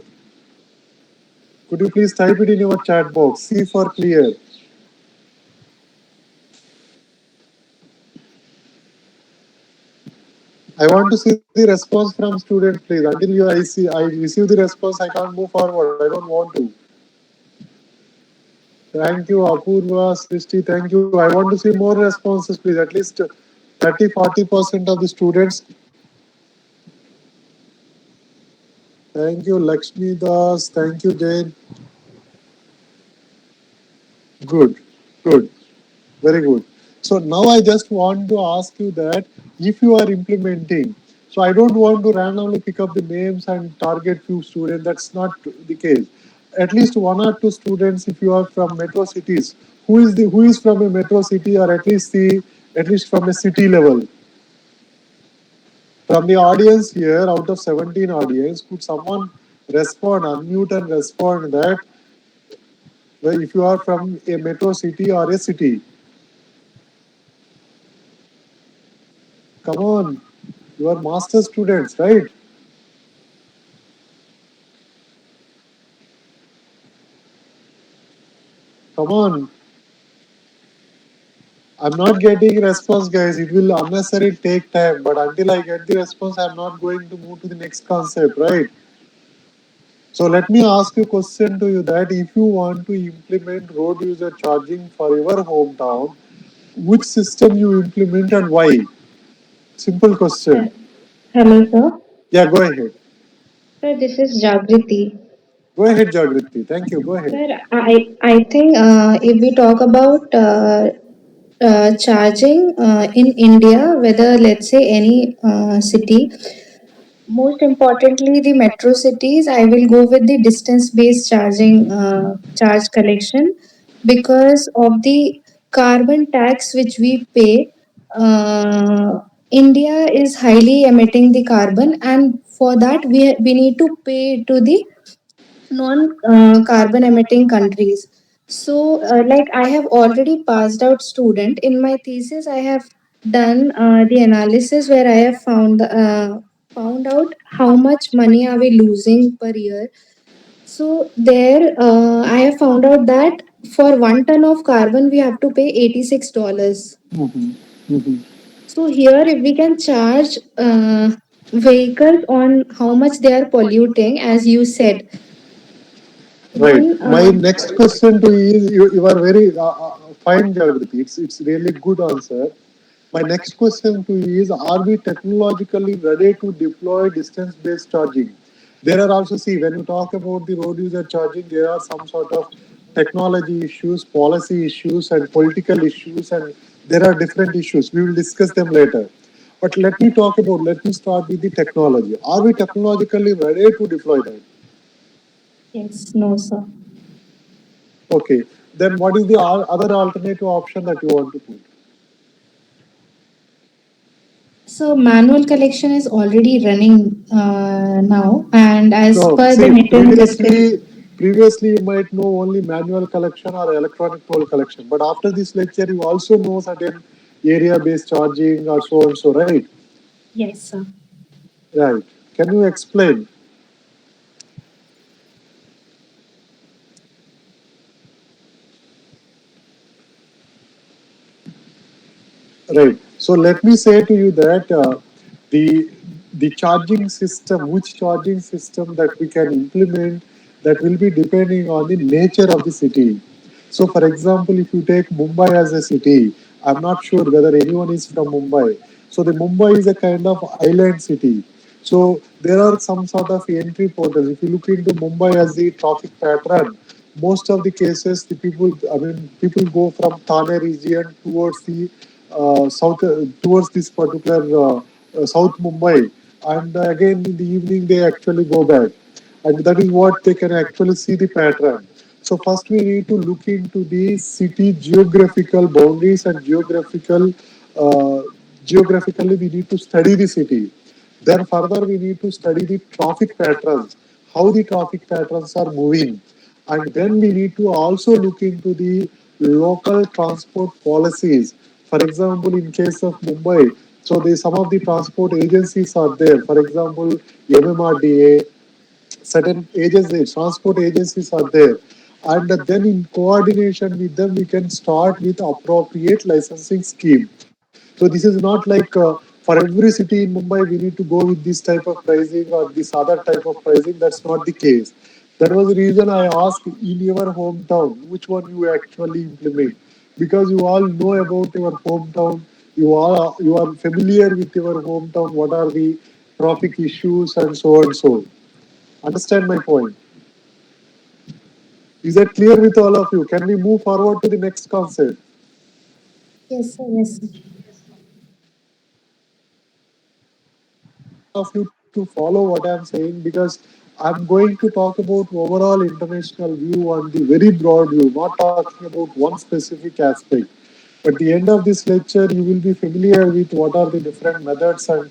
Speaker 3: Could you please type it in your chat box? C for clear. I want to see the response from students, please. Until I receive the response, I can't move forward. I don't want to. Thank you, Apurva, Srishti. Thank you. I want to see more responses, please. At least 30-40% of the students. Thank you, Lakshmi Das. Thank you, Jane. Good, good, very good. So now I just want to ask you that if you are implementing, so I don't want to randomly pick up the names and target few students. That's not the case. At least one or two students, if you are from metro cities, who is from a metro city or at least from a city level. From the audience here, out of 17 audience, could someone respond, unmute and respond that if you are from a metro city or a city? Come on, you are master students, right? Come on. I'm not getting response, guys. It will unnecessarily take time, but until I get the response, I'm not going to move to the next concept, right? So let me ask you a question to you that if you want to implement road user charging for your hometown, which system you implement and why? Simple question.
Speaker 1: Hello, sir.
Speaker 3: Yeah, go ahead.
Speaker 1: Sir, this is Jagriti.
Speaker 3: Go ahead, Jagriti. Thank you. Go ahead.
Speaker 1: Sir, I think if we talk about charging in India, whether let's say any city, most importantly the metro cities, I will go with the distance based charging charge collection because of the carbon tax which we pay. India is highly emitting the carbon, and for that we need to pay to the non carbon emitting countries. So like I have already passed out student in my thesis. I have done the analysis where I have found out how much money are we losing per year. So there I have found out that for 1 ton of carbon we have to pay $86.
Speaker 3: Mhm. Mhm.
Speaker 1: So here, if we can charge vehicles on how much they are polluting, as you said,
Speaker 3: Right.
Speaker 1: Then,
Speaker 3: My next question to you is you are very fine, Jagriti. It's really good answer. My next question to you is: are we technologically ready to deploy distance-based charging? There are also, see, when you talk about the road user charging, there are some sort of technology issues, policy issues, and political issues, and there are different issues. We will discuss them later. But let me start with the technology. Are we technologically ready to deploy that?
Speaker 1: yes, no, sir.
Speaker 3: Okay. Then what is the other alternative option that you want to put?
Speaker 1: So manual collection is already running now, and as
Speaker 3: No,
Speaker 1: per the
Speaker 3: see,
Speaker 1: Nitin's discussion,
Speaker 3: previously you might know only manual collection or electronic toll collection, but after this lecture you also know certain area-based charging or so and so, right?
Speaker 1: yes, sir.
Speaker 3: Right. Can you explain? Right. So let me say to you that the charging system, which charging system that we can implement, that will be depending on the nature of the city. So, for example, if you take Mumbai as a city, I'm not sure whether anyone is from Mumbai. So, the Mumbai is a kind of island city. So, there are some sort of entry portals. If you look into Mumbai as the traffic pattern, most of the cases, the people, I mean, people go from Thane region towards the south, towards this particular South Mumbai, and again in the evening they actually go back, and that is what they can actually see the pattern. So first we need to look into the city geographical boundaries and uh, geographically we need to study the city. Then further we need to study the traffic patterns, how the traffic patterns are moving. And then we need to also look into the local transport policies. For example, in case of Mumbai, so some of the transport agencies are there. For example, MMRDA, certain agencies, transport agencies are there. And then in coordination with them, we can start with appropriate licensing scheme. So this is not like for every city in Mumbai we need to go with this type of pricing or this other type of pricing. That's not the case. That was the reason I asked in your hometown which one you actually implement, because you all know about your hometown. You are familiar with your hometown. What are the traffic issues and so and so. Understand my point? Is that clear with all of you? Can we move forward to the next concept?
Speaker 1: Yes, sir. Yes, sir.
Speaker 3: Of you to follow what I'm saying, because I'm going to talk about overall international view on the very broad view, not talking about one specific aspect. At the end of this lecture, you will be familiar with what are the different methods and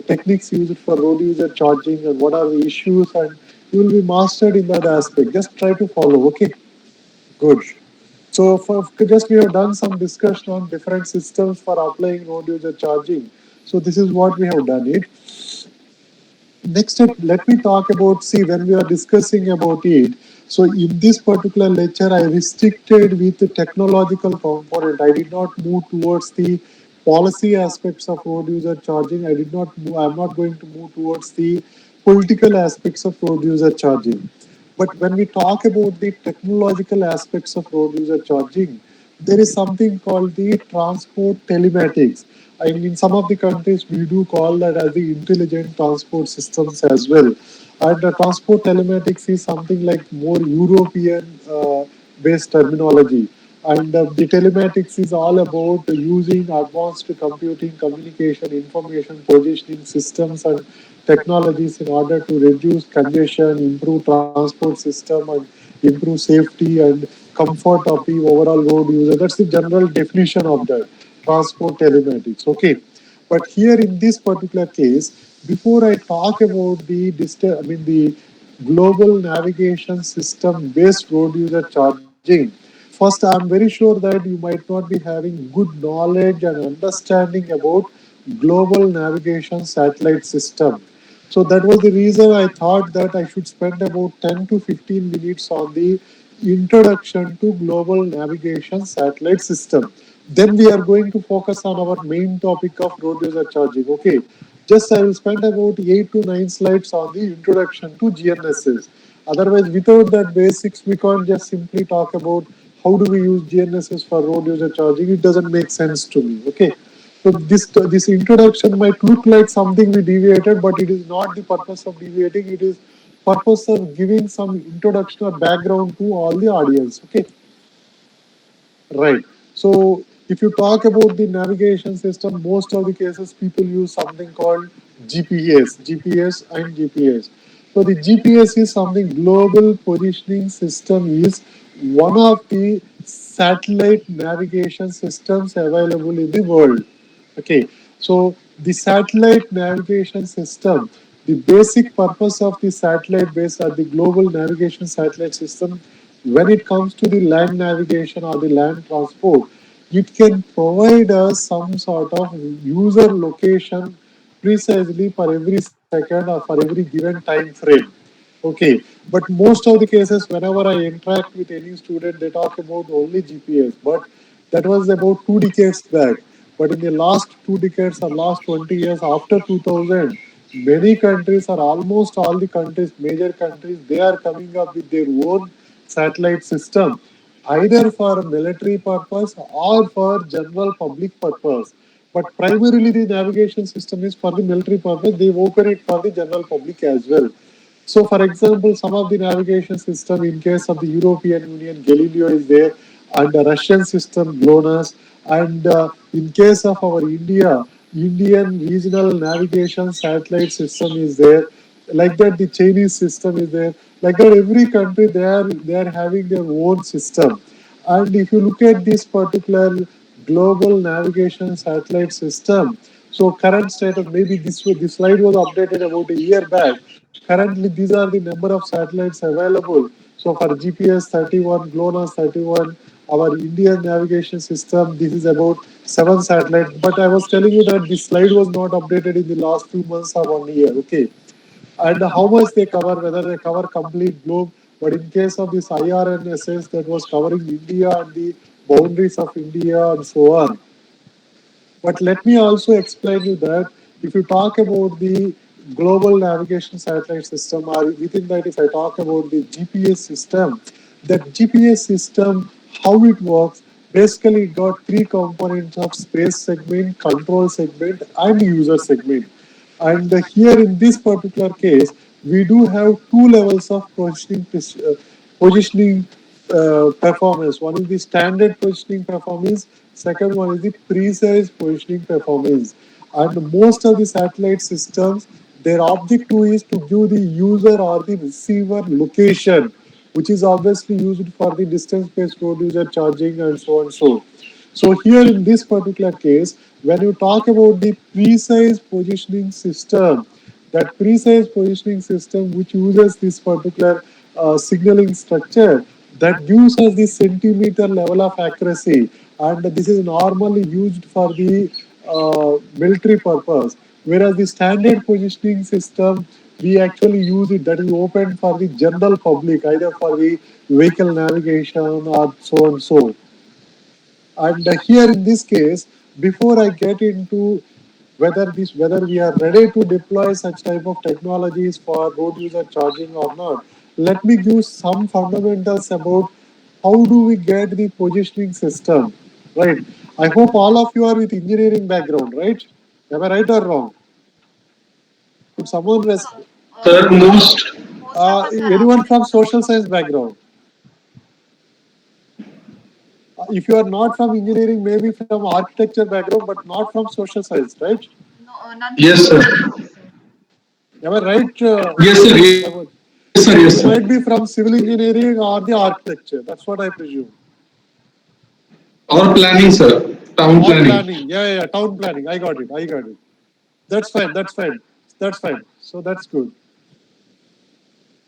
Speaker 3: techniques used for road user charging and what are the issues, and you will be mastered in that aspect. Just try to follow, okay? Good. So for just we have done some discussion on different systems for applying road user charging. So this is what we have done it. Next, let me talk about, see, when we are discussing about it. So in this particular lecture, I restricted with the technological component. I did not move towards the policy aspects of road user charging. I did not move, I'm not going to move towards the political aspects of road user charging. But when we talk about the technological aspects of road user charging, there is something called the transport telematics. And in some of the countries, we do call that as the intelligent transport systems as well. And the transport telematics is something like more European based terminology. And the telematics is all about using advanced computing, communication, information positioning systems and technologies in order to reduce congestion, improve transport system, and improve safety and comfort of the overall road user. That's the general definition of that transport telematics. Okay, but here in this particular case, before I talk about the global navigation system based road user charging, first I'm very sure that you might not be having good knowledge and understanding about global navigation satellite system. So that was the reason I thought that I should spend about 10 to 15 minutes on the introduction to global navigation satellite system. Then we are going to focus on our main topic of road user charging. Okay, just I will spend about 8 to 9 slides on the introduction to GNSS. Otherwise, without that basics, we can't just simply talk about how do we use GNSS for road user charging. It doesn't make sense to me. Okay. So this introduction might look like something we deviated, but it is not the purpose of deviating. It is purpose of giving some introduction or background to all the audience. Okay. Right. So if you talk about the navigation system, most of the cases people use something called GPS and GPS. So the GPS is something global positioning system is one of the satellite navigation systems available in the world. Okay, so the satellite navigation system, the basic purpose of the satellite based or the global navigation satellite system, when it comes to the land navigation or the land transport, it can provide us some sort of user location precisely for every second or for every given time frame. Okay, but most of the cases, whenever I interact with any student, they talk about only GPS. But that was about 2 decades back. But in the last 2 decades or last 20 years after 2000, many countries or almost all the countries, major countries, they are coming up with their own satellite system, either for military purpose or for general public purpose. But primarily the navigation system is for the military purpose. They open it for the general public as well. So, for example, some of the navigation system, in case of the European Union, Galileo is there, and the Russian system, GLONASS, and in case of our India, Indian regional navigation satellite system is there. Like that, the Chinese system is there. Like that, every country they are having their own system. And if you look at this particular global navigation satellite system, so current status, maybe this slide was updated about a year back. Currently, these are the number of satellites available. So for GPS 31, GLONASS 31, our Indian navigation system, this is about 7 satellites. But I was telling you that this slide was not updated in the last few months or 1 year. Okay, and how much they cover, whether they cover complete globe. But in case of this IRNSS that was covering India and the boundaries of India and so on. But let me also explain you that if you talk about the global navigation satellite system, or within that, if I talk about the GPS system, that GPS system, how it works, basically it got three components of space segment, control segment, and user segment. And here in this particular case, we do have two levels of positioning performance. One is the standard positioning performance. Second one is the precise positioning performance. And most of the satellite systems, their objective is to give the user or the receiver location, which is obviously used for the distance-based road user charging and so on and so. So here in this particular case, when you talk about the precise positioning system, that precise positioning system which uses this particular signaling structure, that gives us the centimeter level of accuracy, and this is normally used for the military purpose, whereas the standard positioning system, we actually use it, that is open for the general public, either for the vehicle navigation or so and so. And here in this case, before I get into whether we are ready to deploy such type of technologies for road user charging or not, let me give some fundamentals about how do we get the positioning system. Right. I hope all of you are with engineering background, right? Am I right or wrong? Could someone
Speaker 2: Sir, most.
Speaker 3: anyone from social science background? If you are not from engineering, maybe from architecture background, but not from social science, right?
Speaker 2: Yes, sir.
Speaker 3: Am I right?
Speaker 2: Yes, sir. Yes, sir. Yes, sir.
Speaker 3: You might be from civil engineering or the architecture. That's what I presume.
Speaker 2: Or planning, sir. Town
Speaker 3: Or
Speaker 2: planning.
Speaker 3: planning. Yeah. Town planning. I got it. I got it. That's fine. That's fine. That's fine. So that's good.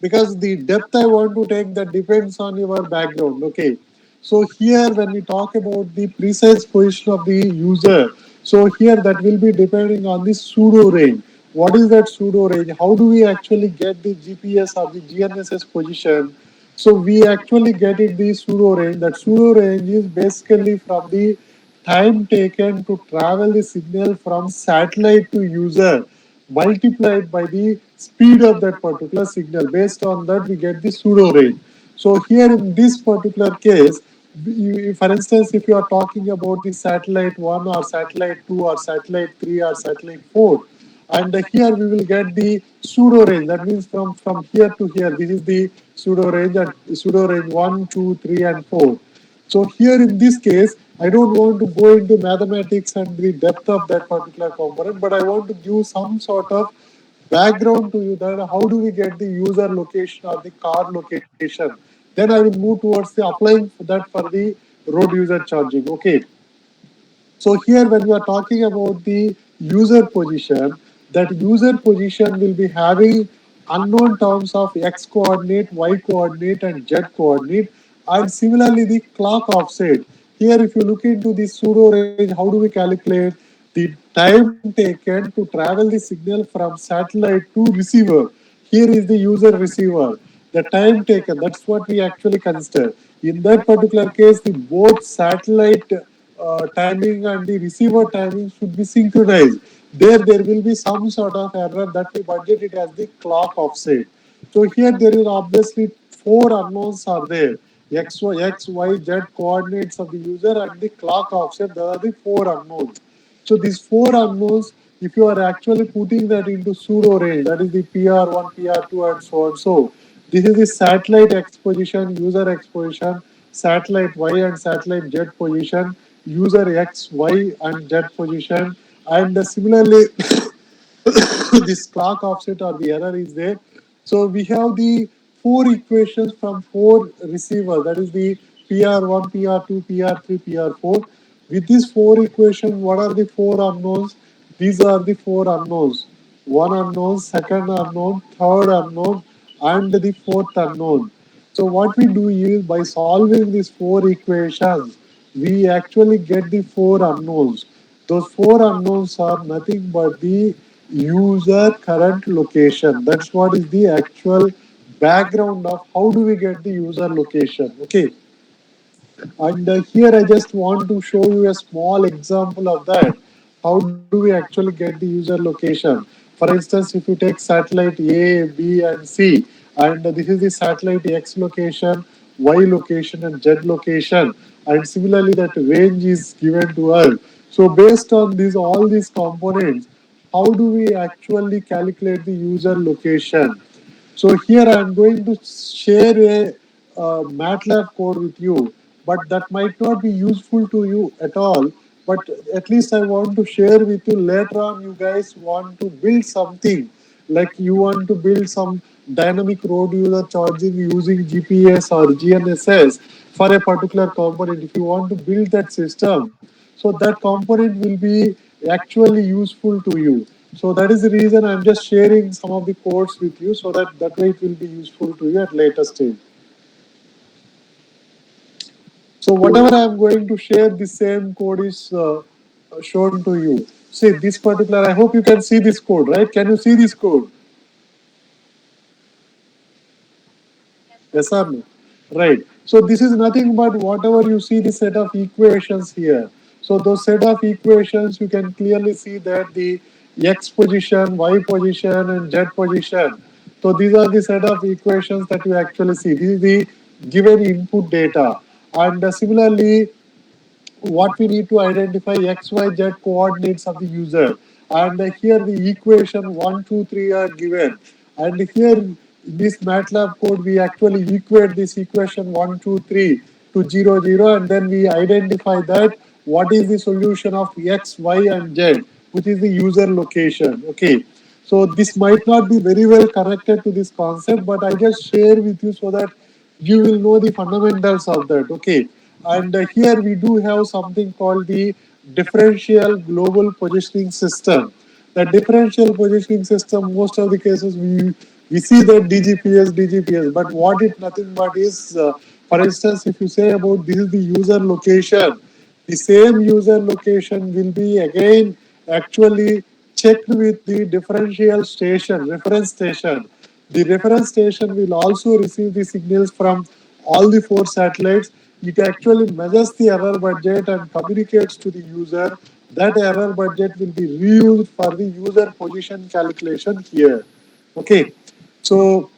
Speaker 3: Because the depth I want to take, that depends on your background. Okay. So here when we talk about the precise position of the user, so here that will be depending on the pseudo range. What is that pseudo range? How do we actually get the GPS or the GNSS position? So we actually get it the pseudo range. That pseudo range is basically from the time taken to travel the signal from satellite to user. multiplied by the speed of that particular signal. Based on that, we get the pseudo range. So here in this particular case, for instance, if you are talking about the satellite 1 or satellite 2 or satellite 3 or satellite 4, and here we will get the pseudo range. That means from here to here, this is the pseudo range, and pseudo range 1, 2, 3, and 4. So here in this case, I don't want to go into mathematics and the depth of that particular component, but I want to give some sort of background to you that how do we get the user location or the car location. Then I will move towards the applying that for the road user charging. Okay. So here when we are talking about the user position, that user position will be having unknown terms of x coordinate, y coordinate and z coordinate, and similarly the clock offset. Here if you look into the pseudo range, how do we calculate the time taken to travel the signal from satellite to receiver? Here is the user receiver. The time taken, that's what we actually consider. In that particular case, the both satellite timing and the receiver timing should be synchronized. There will be some sort of error that we budget it as the clock offset. So here there is obviously four unknowns are there. X, Y, Z coordinates of the user and the clock offset, there are the four unknowns. So these four unknowns, if you are actually putting that into pseudo range, that is the PR1, PR2 and so on. So this is the satellite X position, user X position, satellite Y and satellite Z position, user X, Y and Z position, and similarly this clock offset or the error is there. So we have the four equations from four receivers, that is the PR1, PR2, PR3, PR4. With these four equations, what are the four unknowns? These are the four unknowns. One unknown, second unknown, third unknown, and the fourth unknown. So what we do is by solving these four equations, we actually get the four unknowns. Those four unknowns are nothing but the user current location. That's what is the actual background of how do we get the user location. Okay. And here I just want to show you a small example of that. How do we actually get the user location? For instance, if you take satellite A, B, and C, and this is the satellite X location, Y location, and Z location, and similarly that range is given to us. So based on these all these components, how do we actually calculate the user location? So here I am going to share a MATLAB code with you, but that might not be useful to you at all. But at least I want to share with you later on. You guys want to build something like you want to build some dynamic road user charging using GPS or GNSS for a particular component. If you want to build that system, so that component will be actually useful to you. So that is the reason I'm just sharing some of the codes with you so that way it will be useful to you at later stage. So whatever I'm going to share, the same code is shown to you. See this particular, I hope you can see this code, right? Can you see this code? Yes or no? Right. So this is nothing but whatever you see the set of equations here. So those set of equations, you can clearly see that the x position, y position, and z position. So these are the set of equations that you actually see. This is the given input data. And similarly, what we need to identify x, y, z coordinates of the user. And here the equation 1, 2, 3 are given. And here in this MATLAB code, we actually equate this equation 1, 2, 3 to 0, 0, and then we identify that what is the solution of x, y, and z, which is the user location. Okay. So this might not be very well connected to this concept, but I just share with you so that you will know the fundamentals of that. Okay. And here we do have something called the differential global positioning system. The differential positioning system, most of the cases we see that DGPS, but what it nothing but is, for instance, if you say about this is the user location, the same user location will be again actually checked with the differential station, reference station. The reference station will also receive the signals from all the four satellites. It actually measures the error budget and communicates to the user That error budget will be reused for the user position calculation here. Okay, so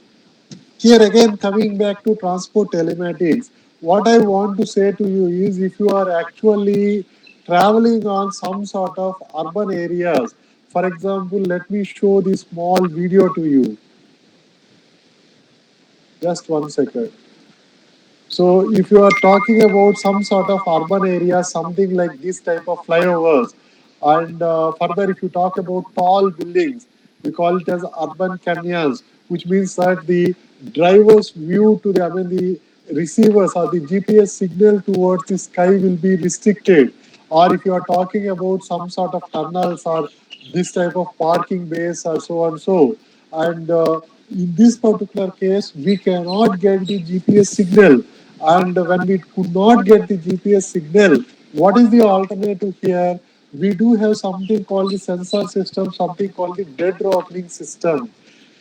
Speaker 3: here again, coming back to transport telematics, what I want to say to you is if you are actually traveling on some sort of urban areas, for example, let me show this small video to you. Just 1 second. So if you are talking about some sort of urban area, something like this type of flyovers, and further if you talk about tall buildings, we call it as urban canyons, which means that the driver's view to the, I mean the receivers or the GPS signal towards the sky will be restricted. Or if you are talking about some sort of tunnels or this type of parking base or so and so, and in this particular case, we cannot get the GPS signal. And when we could not get the GPS signal, what is the alternative here? We do have something called the sensor system, something called the dead reckoning system.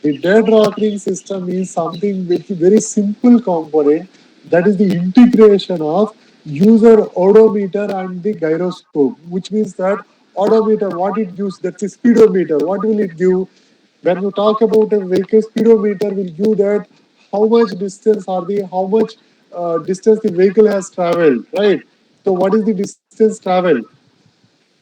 Speaker 3: The dead reckoning system is something which is very simple component, that is the integration of user odometer and the gyroscope, which means that odometer, what it gives, that's a speedometer. What will it give? When you talk about a vehicle, speedometer will give that how much distance or the how much distance the vehicle has traveled, right? So what is the distance traveled?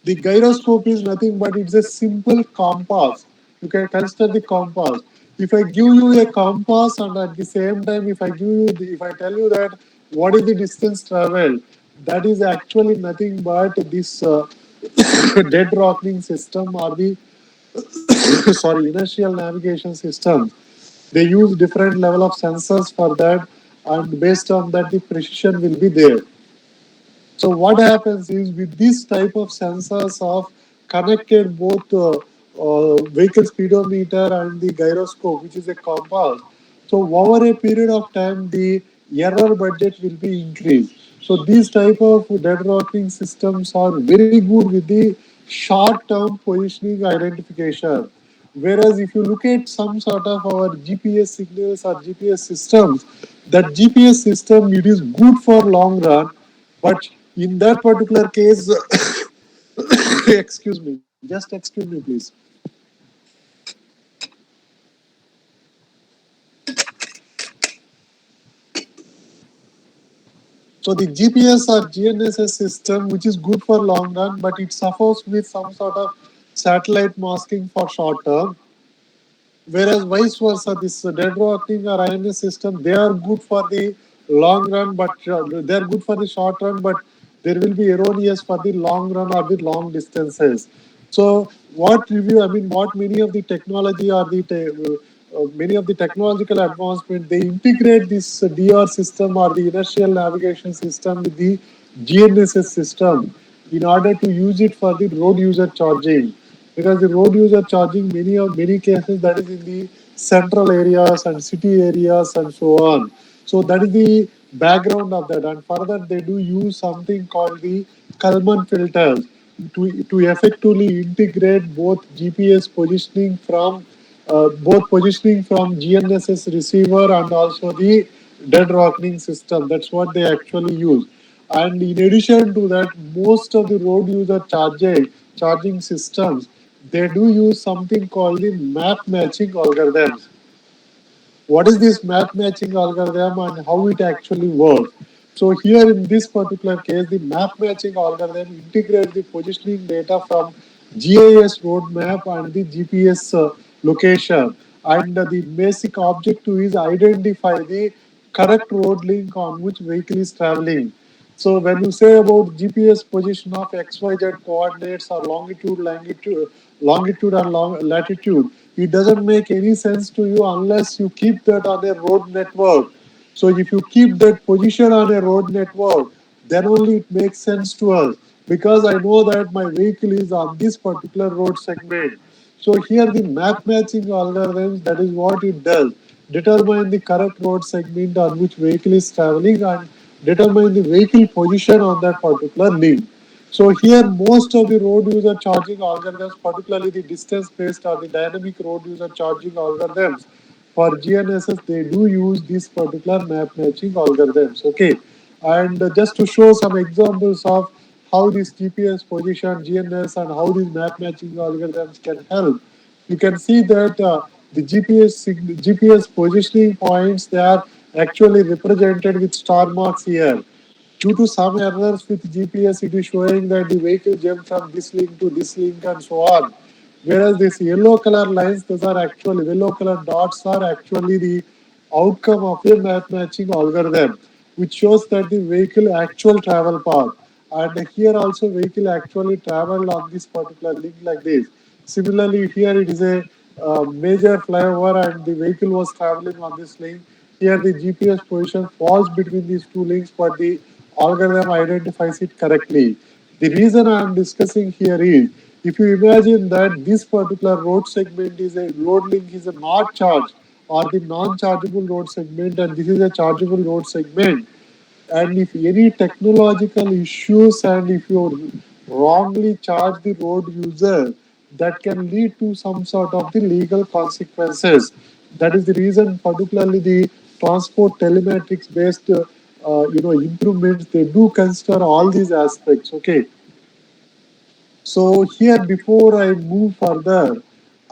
Speaker 3: The gyroscope is nothing but it's a simple compass. You can consider the compass. If I give you a compass and at the same time, if I give you, if I tell you that what is the distance traveled, that is actually nothing but this dead reckoning system or the sorry, inertial navigation system. They use different level of sensors for that, and based on that, the precision will be there. So what happens is with this type of sensors of connected both vehicle speedometer and the gyroscope, which is a compass. So over a period of time, the error budget will be increased. So these type of dead rocking systems are very good with the short-term positioning identification. Whereas if you look at some sort of our GPS signals or GPS systems, that GPS system it is good for long run, but in that particular case, excuse me, just excuse me, please. So the GPS or GNSS system, which is good for long run, but it suffers with some sort of satellite masking for short term. Whereas vice versa, this dead rocking or INS system, they are good for the long run, but they are good for the short run, but there will be erroneous for the long run or the long distances. So what review, I mean, what many of the technology or the many of the technological advancement, they integrate this DR system or the inertial navigation system with the GNSS system in order to use it for the road user charging, because the road user charging many cases that is in the central areas and city areas and so on. So that is the background of that, and further they do use something called the Kalman filters to effectively integrate both GPS positioning from both positioning from GNSS receiver and also the dead reckoning system. That's what they actually use. And in addition to that, most of the road user charging systems, they do use something called the map matching algorithms. What is this map matching algorithm and how it actually works? So here in this particular case, the map matching algorithm integrates the positioning data from GIS roadmap and the GPS location. And the basic objective is identify the correct road link on which vehicle is traveling. So when you say about GPS position of XYZ coordinates or longitude and latitude, it doesn't make any sense to you unless you keep that on a road network. So if you keep that position on a road network, then only it makes sense to us, because I know that my vehicle is on this particular road segment. So here the map matching algorithms, that is what it does. Determine the correct road segment on which vehicle is traveling and determine the vehicle position on that particular link. So here most of the road user charging algorithms, particularly the distance based or the dynamic road user charging algorithms for GNSS, they do use this particular map matching algorithms. Okay. And just to show some examples of how this GPS position, GNS, and how these map matching algorithms can help. You can see that the GPS positioning points, they are actually represented with star marks here. Due to some errors with GPS, it is showing that the vehicle jumped from this link to this link and so on. Whereas these yellow color lines, those are actually yellow color dots are actually the outcome of a map matching algorithm, which shows that the vehicle actual travel path. And here also vehicle actually traveled on this particular link like this. Similarly, here it is a major flyover and the vehicle was traveling on this link. Here the GPS position falls between these two links, but the algorithm identifies it correctly. The reason I am discussing here is, if you imagine that this particular road segment is a road link is a not charged or the non-chargeable road segment, and this is a chargeable road segment, and if any technological issues and if you wrongly charge the road user, that can lead to some sort of the legal consequences. That is the reason particularly the transport telematics based improvements, they do consider all these aspects. Okay, so here, before I move further,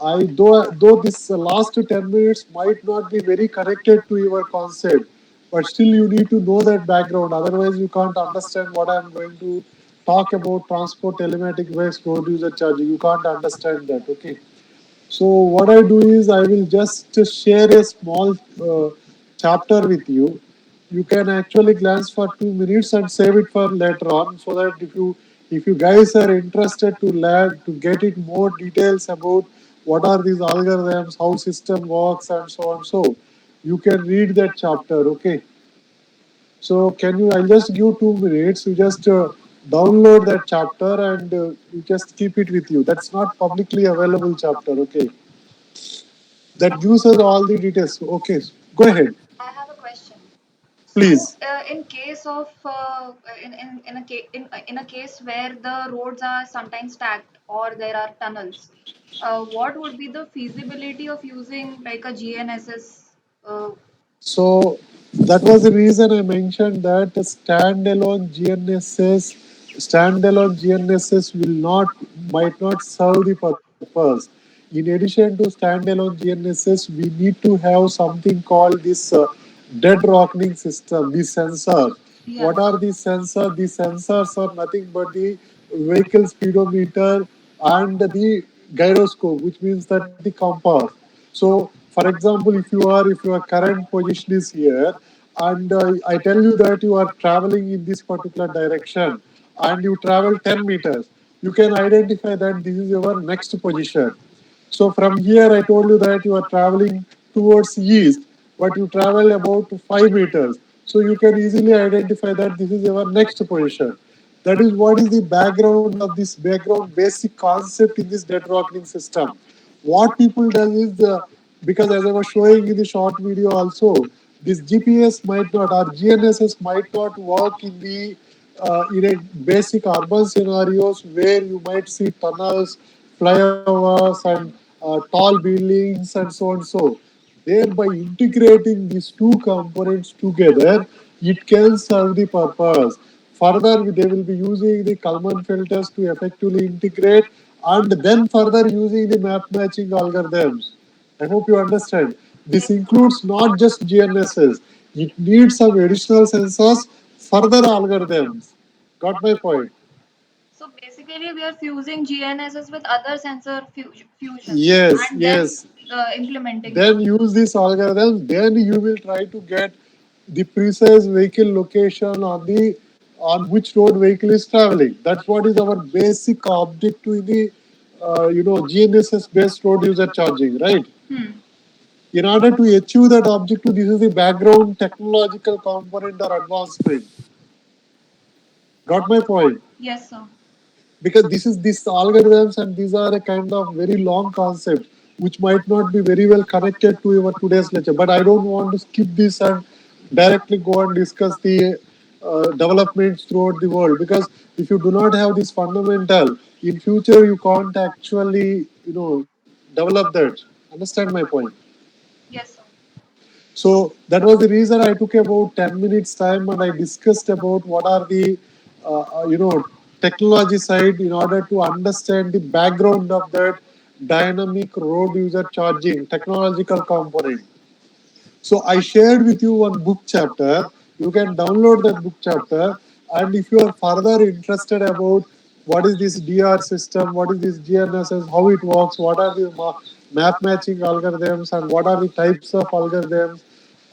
Speaker 3: I though this last 10 minutes might not be very connected to your concept, but still you need to know that background. Otherwise, you can't understand what I'm going to talk about transport telematic based road user charging. You can't understand that. Okay. So what I do is I will just share a small chapter with you. You can actually glance for 2 minutes and save it for later on, so that if you guys are interested to learn to get it more details about what are these algorithms, how system works, and so on. So you can read that chapter. Okay. So can you? I'll just give 2 minutes. You just download that chapter and you just keep it with you. That's not publicly available chapter. Okay, that gives us all the details. Okay, go ahead,
Speaker 1: I have a question. So,
Speaker 3: please.
Speaker 1: in case of in a case where the roads are sometimes stacked or there are tunnels, what would be the feasibility of using like a GNSS?
Speaker 3: So that was the reason I mentioned that standalone GNSS will not might not serve the purpose. In addition to standalone GNSS, we need to have something called this dead reckoning system, these sensors.
Speaker 1: Yeah.
Speaker 3: What are these sensors? These sensors are nothing but the vehicle speedometer and the gyroscope, which means that the compass. So, for example, if your current position is here, and I tell you that you are traveling in this particular direction, and you travel 10 meters, you can identify that this is your next position. So from here, I told you that you are traveling towards east, but you travel about 5 meters. So you can easily identify that this is your next position. That is what is the background of this background basic concept in this dead reckoning system. What people does is because as I was showing in the short video also, this GPS might not or GNSS might not work in a basic urban scenarios where you might see tunnels, flyovers, and tall buildings, and so on. So, thereby integrating these two components together, it can serve the purpose. Further, they will be using the Kalman filters to effectively integrate, and then further using the map matching algorithms. I hope you understand. This includes not just GNSS. It needs some additional sensors, further algorithms. Got my point?
Speaker 1: So basically, we are fusing GNSS with other sensor fusions
Speaker 3: Yes,
Speaker 1: and then
Speaker 3: yes.
Speaker 1: implementing it.
Speaker 3: Then use this algorithm. Then you will try to get the precise vehicle location on which road vehicle is traveling. That's what is our basic objective in the GNSS based road user charging, right?
Speaker 1: Hmm.
Speaker 3: In order to achieve that objective, this is the background technological component or advancement. Got my point?
Speaker 1: Yes, sir.
Speaker 3: Because this is these algorithms and these are a kind of very long concept which might not be very well connected to your today's lecture, but I don't want to skip this and directly go and discuss the developments throughout the world, because if you do not have this fundamental, in future you can't actually develop that. Understand my point?
Speaker 1: Yes, sir.
Speaker 3: So that was the reason I took about 10 minutes time and I discussed about what are the, uh, uh, you know, technology side in order to understand the background of that dynamic road user charging technological component. So I shared with you one book chapter. You can download that book chapter. And if you are further interested about what is this DR system, what is this GNSS, how it works, what are the map matching algorithms, and what are the types of algorithms,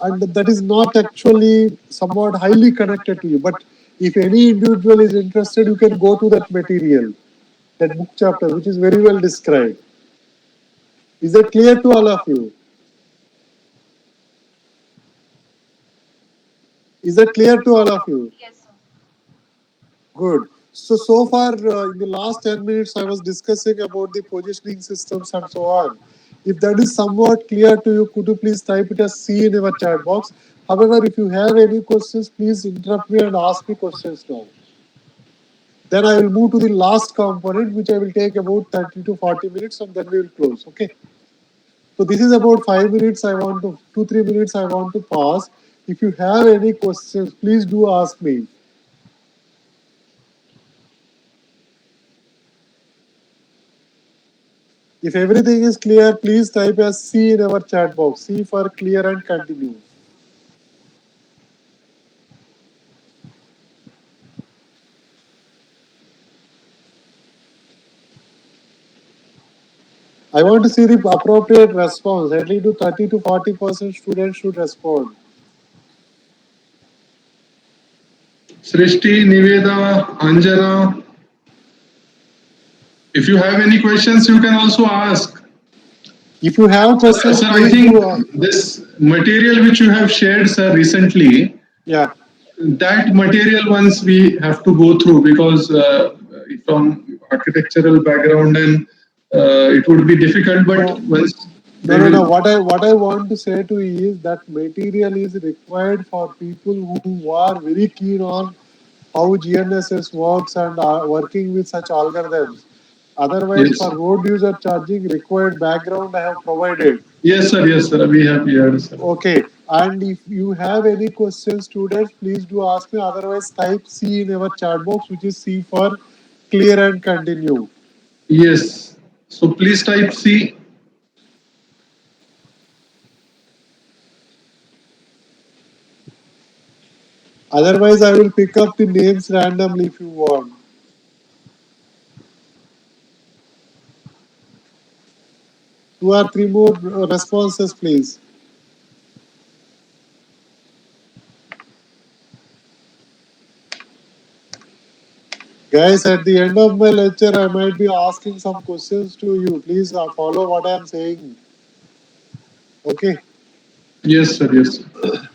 Speaker 3: and that is not actually somewhat highly connected to you. But if any individual is interested, you can go to that material, that book chapter, which is very well described. Is that clear to all of you? Is that clear to all of you? Good. So far in the last 10 minutes, I was discussing about the positioning systems and so on. If that is somewhat clear to you, could you please type it as C in our chat box? However, if you have any questions, please interrupt me and ask me questions now. Then I will move to the last component, which I will take about 30 to 40 minutes, and then we will close. Okay. So this is about 5 minutes. I want to 2 3 minutes. I want to pause. If you have any questions, please do ask me. If everything is clear, please type as C in our chat box. C for clear and continue. I want to see the appropriate response. At least to 30 to 40% students should respond.
Speaker 2: Srishti, Niveda, Anjana, if you have any questions, you can also ask.
Speaker 3: If you have questions,
Speaker 2: Sir, I
Speaker 3: please
Speaker 2: think
Speaker 3: do.
Speaker 2: this material which you have shared, sir, recently,
Speaker 3: Yeah.
Speaker 2: that material once we have to go through because from architectural background and it would be difficult, but
Speaker 3: No,
Speaker 2: once
Speaker 3: no,
Speaker 2: they
Speaker 3: no, no.
Speaker 2: will.
Speaker 3: What I want to say to you is that material is required for people who are very keen on how GNSS works and are working with such algorithms. Otherwise,
Speaker 2: Yes.
Speaker 3: for road user charging, required background I have provided.
Speaker 2: Yes, sir. We have heard, sir.
Speaker 3: Okay, and if you have any questions, students, please do ask me. Otherwise, type C in our chat box, which is C for clear and continue.
Speaker 2: Yes. So please type C.
Speaker 3: Otherwise, I will pick up the names randomly if you want. Two or three more responses, please. Guys, at the end of my lecture, I might be asking some questions to you. Please follow what I am saying. Okay.
Speaker 2: Yes, sir. Yes, sir.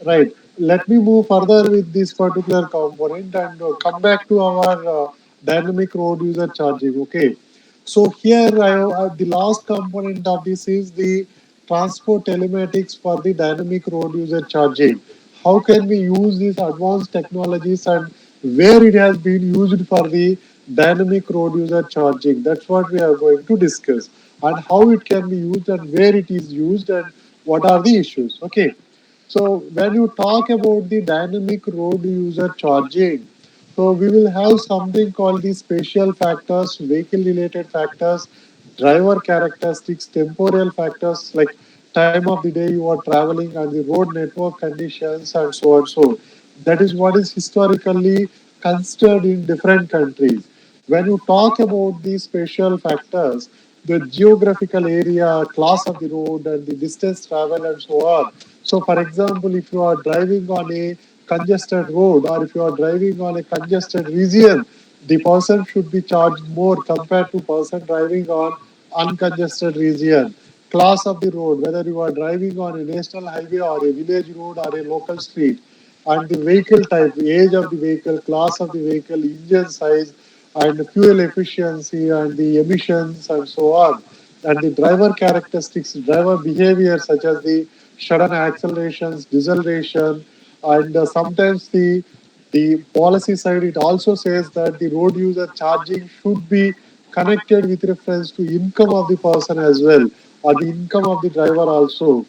Speaker 3: Right. Let me move further with this particular component and come back to our dynamic road user charging. Okay. So here the last component of this is the transport telematics for the dynamic road user charging. How can we use these advanced technologies and where it has been used for the dynamic road user charging? That's what we are going to discuss, and how it can be used and where it is used and what are the issues. Okay. So when you talk about the dynamic road user charging, so we will have something called the spatial factors, vehicle related factors, driver characteristics, temporal factors like time of the day you are traveling and the road network conditions and so on. So that is what is historically considered in different countries. When you talk about these spatial factors, the geographical area, class of the road, and the distance travel, and so on. So, for example, if you are driving on a congested road or if you are driving on a congested region, the person should be charged more compared to person driving on uncongested region. Class of the road, whether you are driving on a national highway or a village road or a local street, and the vehicle type, the age of the vehicle, class of the vehicle, engine size, and fuel efficiency, and the emissions, and so on. And the driver characteristics, driver behavior, such as the sudden accelerations, deceleration, and sometimes the policy side, it also says that the road user charging should be connected with reference to income of the person as well, or the income of the driver also.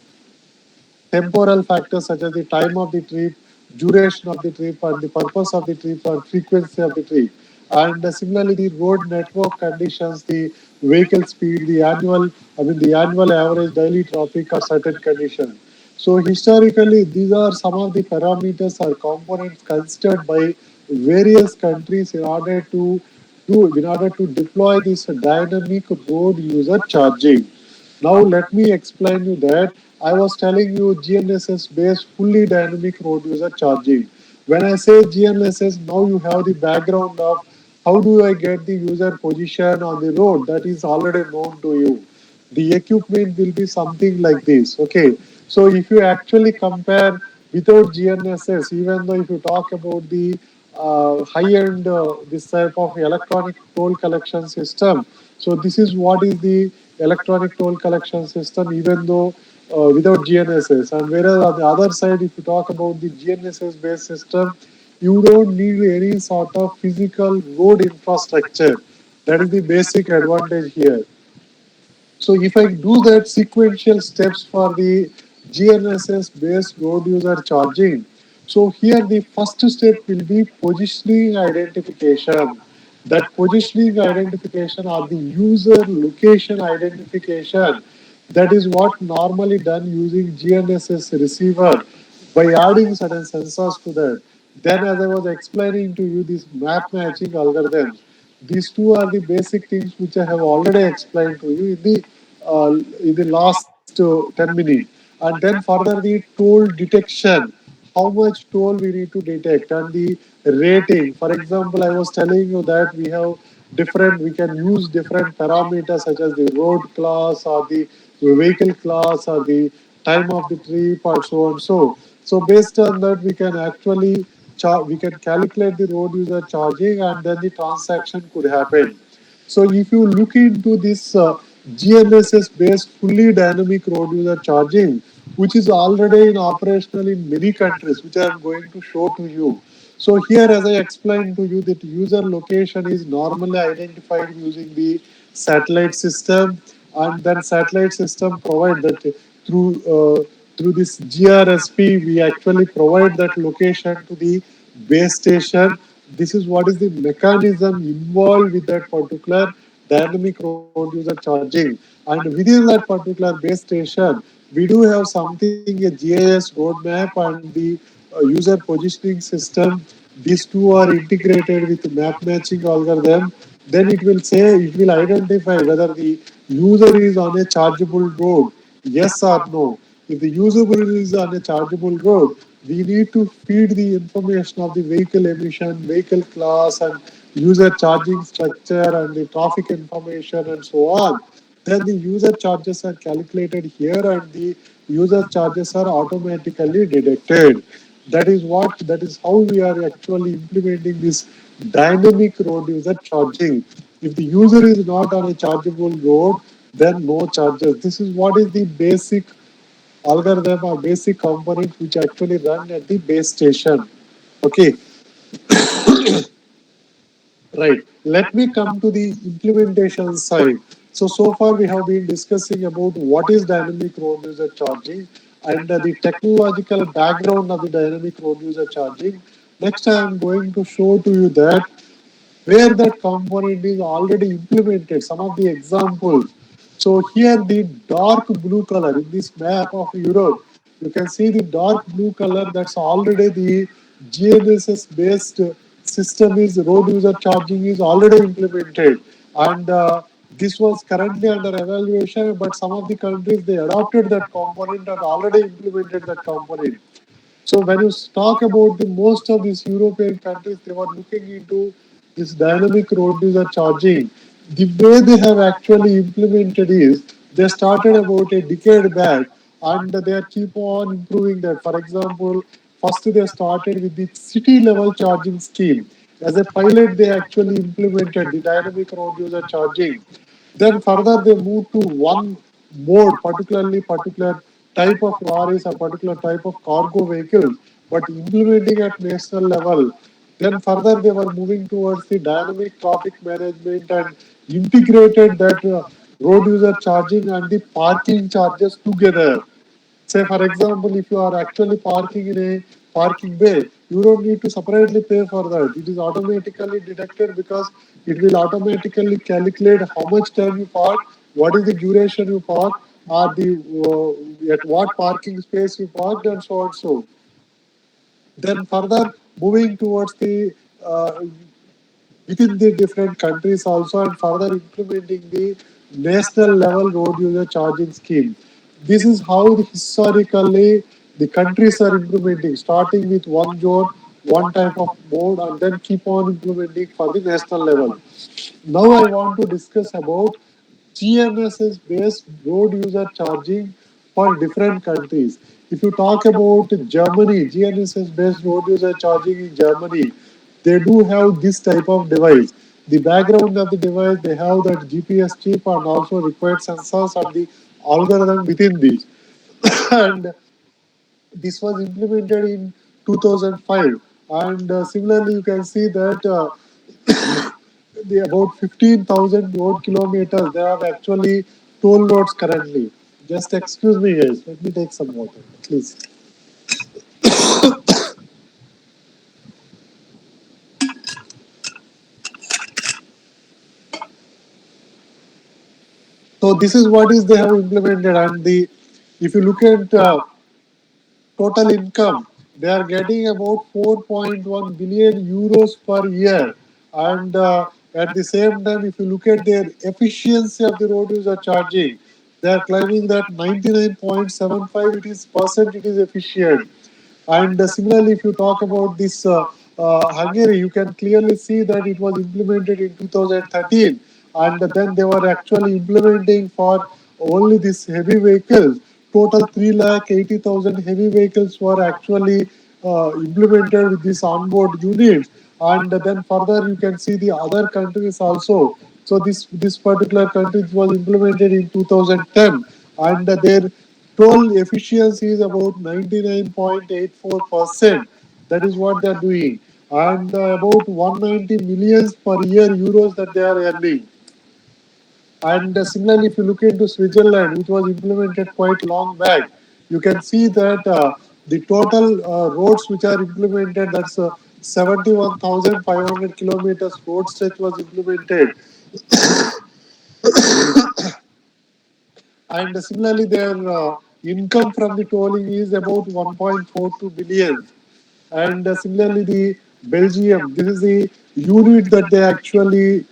Speaker 3: Temporal factors such as the time of the trip, duration of the trip and the purpose of the trip and frequency of the trip. And similarly, the road network conditions, the vehicle speed, the annual average daily traffic or certain conditions. So historically, these are some of the parameters or components considered by various countries in order to deploy this dynamic road user charging. Now let me explain you that I was telling you GNSS based fully dynamic road user charging. When I say GNSS, now you have the background of how do I get the user position on the road that is already known to you. The equipment will be something like this. Okay, so if you actually compare without GNSS, even though if you talk about the high end this type of electronic toll collection system, so this is what is the electronic toll collection system, even though without GNSS. And whereas on the other side, if you talk about the GNSS based system, you don't need any sort of physical road infrastructure. That is the basic advantage here. So if I do that sequential steps for the GNSS based road user charging, so here the first step will be positioning identification. That positioning identification or the user location identification, that is what normally done using GNSS receiver by adding certain sensors to that. Then as I was explaining to you this map matching algorithms, these two are the basic things which I have already explained to you in the last 10 minutes. And then further the toll detection, how much toll we need to detect, and the rating. For example, I was telling you that we can use different parameters such as the road class or the vehicle class or the time of the trip or so and so. So based on that, we can actually we can calculate the road user charging, and then the transaction could happen. So if you look into this GNSS based fully dynamic road user charging, which is already in operational in many countries, which I am going to show to you. So here, as I explained to you, that user location is normally identified using the satellite system, and then satellite system provide that through this GRSP, we actually provide that location to the base station. This is what is the mechanism involved with that particular dynamic road user charging. And within that particular base station, we do have something a GIS roadmap and the user positioning system. These two are integrated with map matching algorithm. Then it will identify whether the user is on a chargeable road, yes or no. If the user is on a chargeable road, we need to feed the information of the vehicle emission, vehicle class, and user charging structure, and the traffic information, and so on. Then the user charges are calculated here, and the user charges are automatically deducted. That is how we are actually implementing this dynamic road user charging. If the user is not on a chargeable road, then no charges. This is what is the basic algorithm or basic component which actually run at the base station. Okay, right. Let me come to the implementation side. So far we have been discussing about what is dynamic road user charging and the technological background of the dynamic road user charging. Next, I am going to show to you that where that component is already implemented, some of the examples. So here the dark blue color in this map of Europe, you can see the dark blue color, that's already the GNSS based system is road user charging is already implemented. And this was currently under evaluation, but some of the countries they adopted that component and already implemented that component. So when you talk about the most of these European countries, they were looking into this dynamic road user charging. The way they have actually implemented is they started about a decade back, and they keep on improving that. For example, first they started with the city level charging scheme. As a pilot, they actually implemented the dynamic road user charging. Then further they move to one mode, particular type of lorries or particular type of cargo vehicles, but implementing at national level. Then further they were moving towards the dynamic traffic management and integrated that road user charging and the parking charges together. Say, for example, if you are actually parking in a parking bay, you don't need to separately pay for that. It is automatically detected because it will automatically calculate how much time you park, what is the duration you park, or the at what parking space you parked, and so on. So then further moving towards the within the different countries also, and further implementing the national level road user charging scheme. This is how historically the countries are implementing, starting with one zone, one type of mode, and then keep on implementing for the national level. Now I want to discuss about GNSS based road user charging for different countries. If you talk about Germany, GNSS based road user charging in Germany, they do have this type of device. The background of the device, they have that GPS chip and also required sensors and the algorithm within this. And this was implemented in 2005. And similarly, you can see that the about 15,000 road kilometers, there are actually toll roads currently. Just excuse me, guys. Let me take some water, please. So this is what is they have implemented, and the if you look at total income, they are getting about 4.1 billion euros per year. And at the same time, if you look at their efficiency of the road user charging, they are claiming that 99.75 it is percent it is efficient. And similarly, if you talk about this Hungary, you can clearly see that it was implemented in 2013, and then they were actually implementing for only these heavy vehicles. Total 3,80,000 heavy vehicles were actually implemented with these onboard units, and then further you can see the other countries also. So this particular country was implemented in 2010, and their toll efficiency is about 99.84%. That is what they are doing, and about 190 millions per year euros that they are earning. And similarly, if you look into Switzerland, which was implemented quite long back, you can see that the total roads which are implemented, that's 71,500 kilometers road stretch was implemented. And similarly, their income from the tolling is about 1.42 billion. And similarly, the Belgium, this is the unit that they actually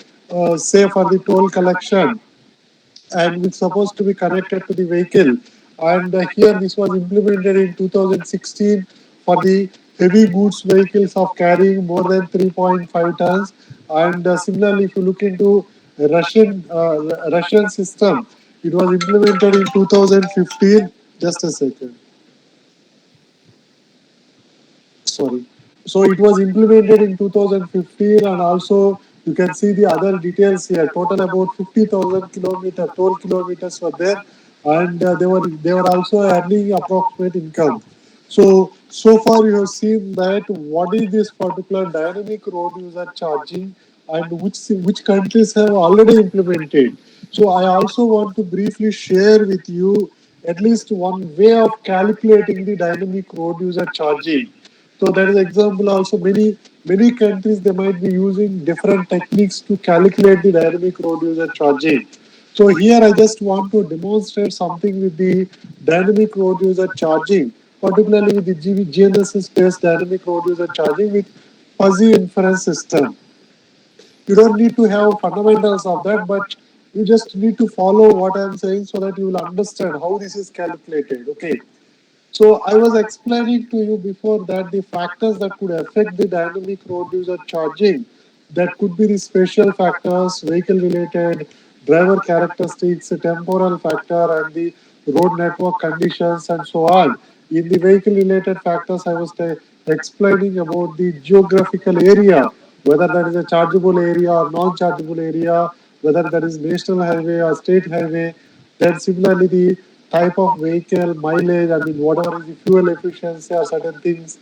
Speaker 3: say for the toll collection, and it's supposed to be connected to the vehicle. And here this was implemented in 2016 for the heavy goods vehicles of carrying more than 3.5 tons. And similarly, if you look into Russian system, it was implemented in 2015. Just a second. Sorry. So it was implemented in 2015, and also you can see the other details here. Total about 50,000 kilometer toll kilometers were there, and they were also earning approximate income. So far you have seen that what is this particular dynamic road user charging, and which countries have already implemented. So I also want to briefly share with you at least one way of calculating the dynamic road user charging. So that is example also many countries they might be using different techniques to calculate the dynamic road user charging. So here I just want to demonstrate something with the dynamic road user charging, particularly with the GNSS based dynamic road user charging with fuzzy inference system. You don't need to have fundamentals of that, but you just need to follow what I am saying so that you will understand how this is calculated. Okay. So I was explaining to you before that the factors that could affect the dynamic road user charging, that could be the spatial factors, vehicle related, driver characteristics, temporal factor, and the road network conditions, and so on. In the vehicle related factors, I was explaining about the geographical area, whether that is a chargeable area or non-chargeable area, whether that is national highway or state highway. Then similarly, the type of vehicle, mileage, I mean, whatever is the fuel efficiency or certain things.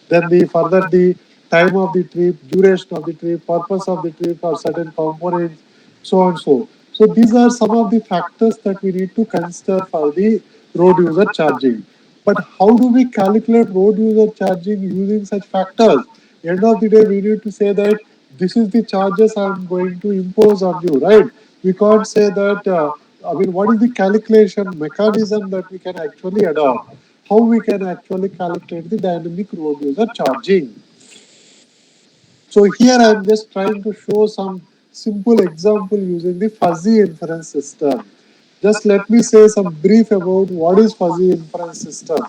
Speaker 3: Then the further the time of the trip, duration of the trip, purpose of the trip, or certain components, so and so. So these are some of the factors that we need to consider for the road user charging. But how do we calculate road user charging using such factors? End of the day, we need to say that this is the charges I'm going to impose on you, right? We can't say that. I mean, what is the calculation mechanism that we can actually adopt? How we can actually calculate the dynamic road user charging? So here I am just trying to show some simple example using the fuzzy inference system. Just let me say some brief about what is fuzzy inference system.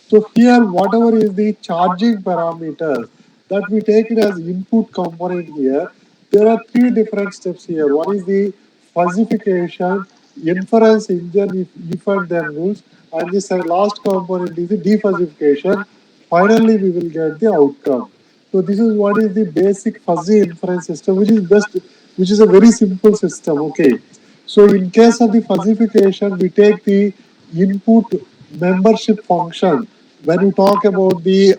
Speaker 3: So here whatever is the charging parameters that we take it as input component here, there are three different steps here. One is the fuzzification, inference engine if and then rules, and this last component is the defuzzification. Finally, we will get the outcome. So this is what is the basic fuzzy inference system, which is a very simple system. Okay. So in case of the fuzzification, we take the input membership function. When you talk about the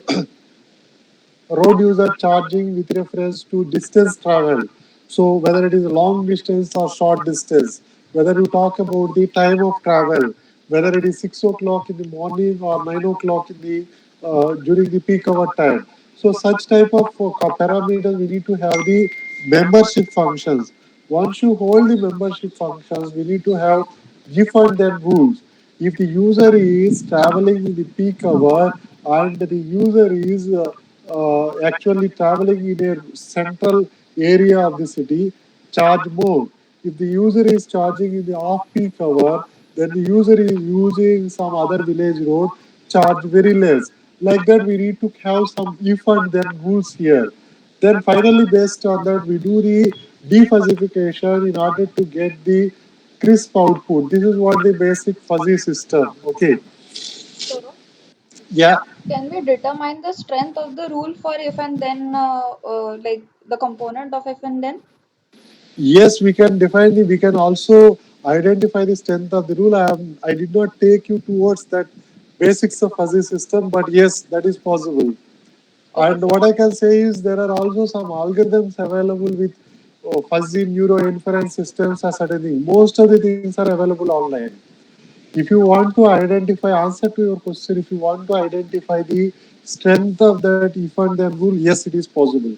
Speaker 3: road user charging with reference to distance travel. So whether it is long distance or short distance, whether you talk about the time of travel, whether it is 6 o'clock in the morning or 9 o'clock in the during the peak hour time. So such type of parameters we need to have the membership functions. Once you hold the membership functions, we need to have if and then rules. If the user is traveling in the peak hour and the user is actually traveling in a central area of the city, charge more. If the user is charging in the off-peak hour, then the user is using some other village road, charge very less. Like that, we need to have some if and then rules here. Then finally, based on that, we do the defuzzification in order to get the crisp output. This is what the basic fuzzy system. Okay.
Speaker 4: So,
Speaker 3: Yeah.
Speaker 4: can we determine the strength of the rule for if and then, like the component of if and then?
Speaker 3: Yes, we can define the. We can also identify the strength of the rule. I did not take you towards that basics of fuzzy system, but yes, that is possible.
Speaker 4: Okay,
Speaker 3: And what I can say is there are also some algorithms available with fuzzy neuro inference systems or certain things. Most of the things are available online. If you want to identify, answer to your question, if you want to identify the strength of that if and then rule, yes, it is possible.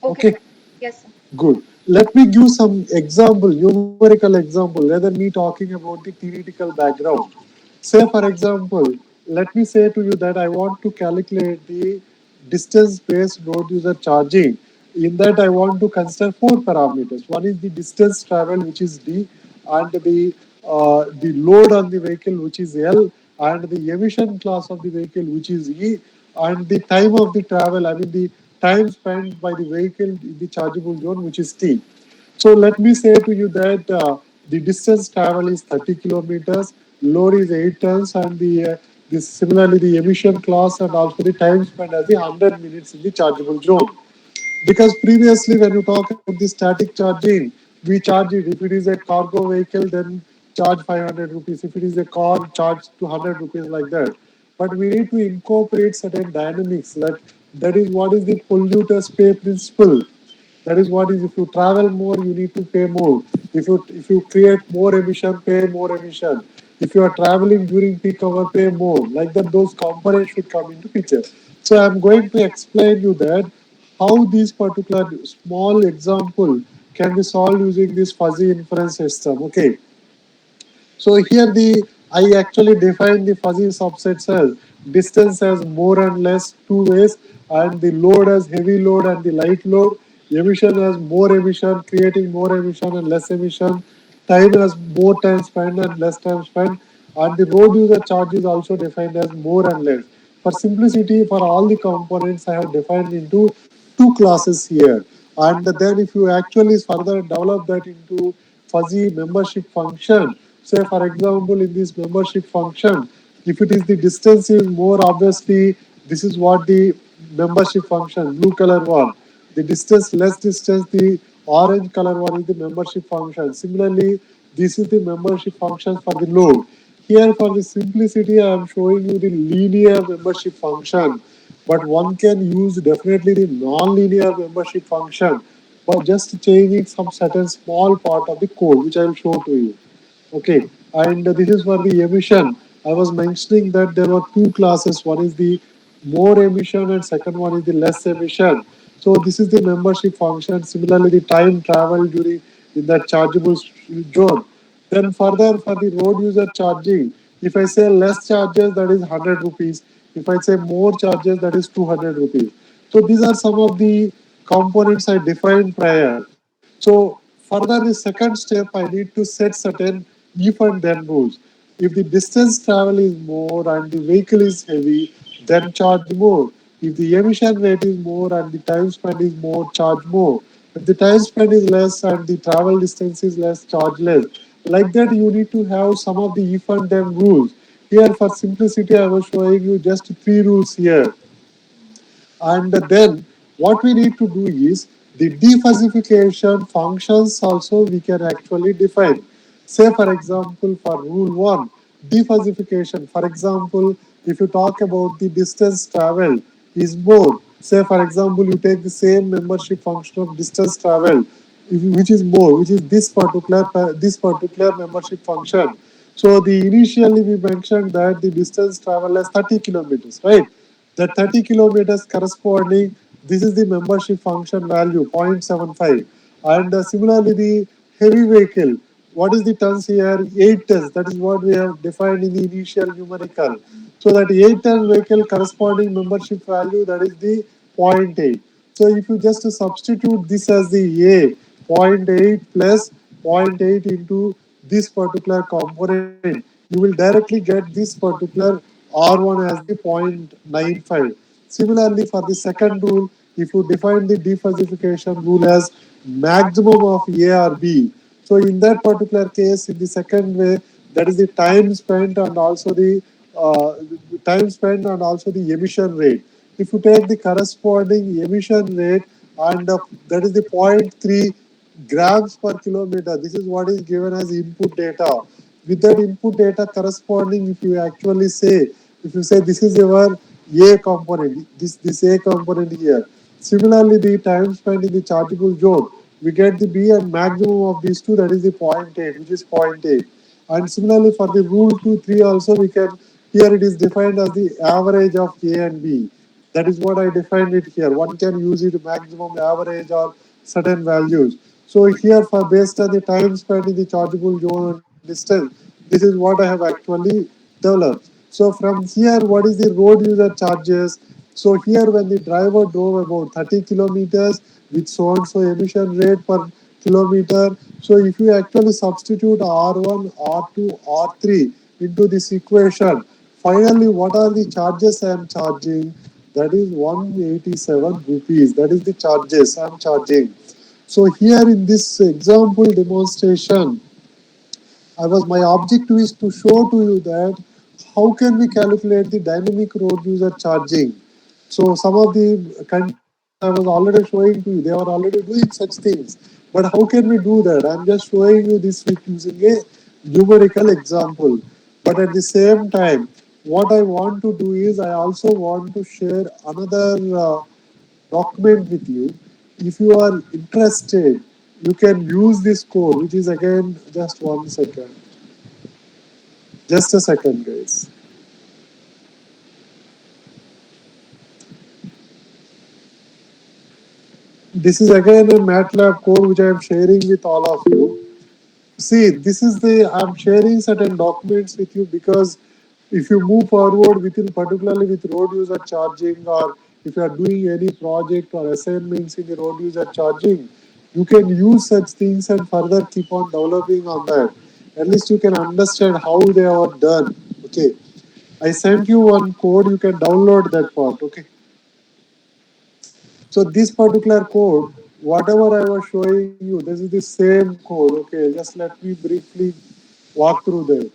Speaker 4: okay,
Speaker 3: Okay.
Speaker 4: yes, sir.
Speaker 3: Good. Let me give some example, numerical example, rather me talking about the theoretical background. Say, for example, let me say to you that I want to calculate the distance-based road user charging. In that, I want to consider four parameters. One is the distance travel, which is D, and the load on the vehicle, which is L, and the emission class of the vehicle, which is E, and the time of the travel, I mean the time spent by the vehicle in the chargeable zone, which is T. So let me say to you that the distance travel is 30 kilometers, load is 8 tons, and similarly the emission class and also the time spent as the 100 minutes in the chargeable zone. Because previously, when you talk about the static charging, we charge it. If it is a cargo vehicle, then charge 500 rupees. If it is a car, charge 200 rupees like that. But we need to incorporate certain dynamics. That is what is the polluters pay principle. That is what is if you travel more, you need to pay more. If you create more emission, pay more emission. If you are traveling during peak hour, pay more. Like that, those components should come into picture. So I'm going to explain you that how this particular small example can be solved using this fuzzy inference system. Okay. So here I actually define the fuzzy subsets as distance as more and less two ways, and the load as heavy load and the light load, emission as more emission, creating more emission and less emission, time as more time spent and less time spent, and the road user charge is also defined as more and less. For simplicity, for all the components, I have defined into two classes here. And then if you actually further develop that into fuzzy membership function, say for example in this membership function, if it is the distance is more, obviously this is what the membership function, blue color one. The distance, less distance, the orange color one is the membership function. Similarly, this is the membership function for the load. Here for the simplicity, I am showing you the linear membership function, but one can use definitely the non-linear membership function, but just changing some certain small part of the code, which I will show to you. Okay, and this is for the emission. I was mentioning that there were two classes. One is the more emission and second one is the less emission. So this is the membership function. Similarly, the time travel during in that chargeable zone. Then further for the road user charging, if I say less charges, that is 100 rupees. If I say more charges, that is 200 rupees. So these are some of the components I defined prior. So further the second step, I need to set certain if and then rules. If the distance travel is more and the vehicle is heavy, then charge more. If the emission rate is more and the time spent is more, charge more. If the time spent is less and the travel distance is less, charge less. Like that, you need to have some of the if and then rules. Here, for simplicity, I was showing you just three rules here. And then what we need to do is the defuzzification functions also we can actually define. Say for example for rule 1, defuzzification. For example, if you talk about the distance traveled is more. Say for example you take the same membership function of distance traveled, which is more, which is this particular membership function. So the initially we mentioned that the distance travel as 30 kilometers, right? That 30 kilometers corresponding, this is the membership function value 0.75. And similarly the heavy vehicle, what is the tons here? 8 tons. That is what we have defined in the initial numerical. So that 8 ton vehicle corresponding membership value, that is the zero point 0.8. So if you just substitute this as the A, zero point 0.8 plus zero point 0.8 into this particular component, you will directly get this particular R1 as the 0.95. Similarly, for the second rule, if you define the defuzzification rule as maximum of A or B, so in that particular case, in the second way, that is the time spent and also the emission rate. If you take the corresponding emission rate and that is the zero point 0.3 grams per kilometer, this is what is given as input data. With that input data corresponding, if you say this is our A component, this A component here. Similarly, the time spent in the chargeable zone, we get the B and maximum of these two, that is the zero point 0.8, which is zero point 0.8. And similarly for the rule 2, 3 also we can, here it is defined as the average of A and B. That is what I defined it here. One can use it maximum, average or certain values. So here for based on the time spent in the chargeable zone and distance, this is what I have actually developed. So from here, what is the road user charges? So here when the driver drove about 30 kilometers with so and so emission rate per kilometer. So if you actually substitute R1, R2, R3 into this equation, finally what are the charges I am charging? That is 187 rupees. That is the charges I am charging. So here in this example demonstration, my objective is to show to you that how can we calculate the dynamic road user charging. So some of the countries I was already showing to you, they are already doing such things. But how can we do that? I'm just showing you this with using a numerical example. But at the same time, what I want to do is I also want to share another document with you. If you are interested, you can use this code, which is again just 1 second. Just a second, guys. This is again a MATLAB code which I am sharing with all of you. See, this is I'm sharing certain documents with you because if you move forward within, particularly with road user charging, or if you are doing any project or assignments in the road user charging, you can use such things and further keep on developing on that. At least you can understand how they are done. Okay. I sent you one code, you can download that part. Okay. So this particular code, whatever I was showing you, this is the same code. Okay, just let me briefly walk through there.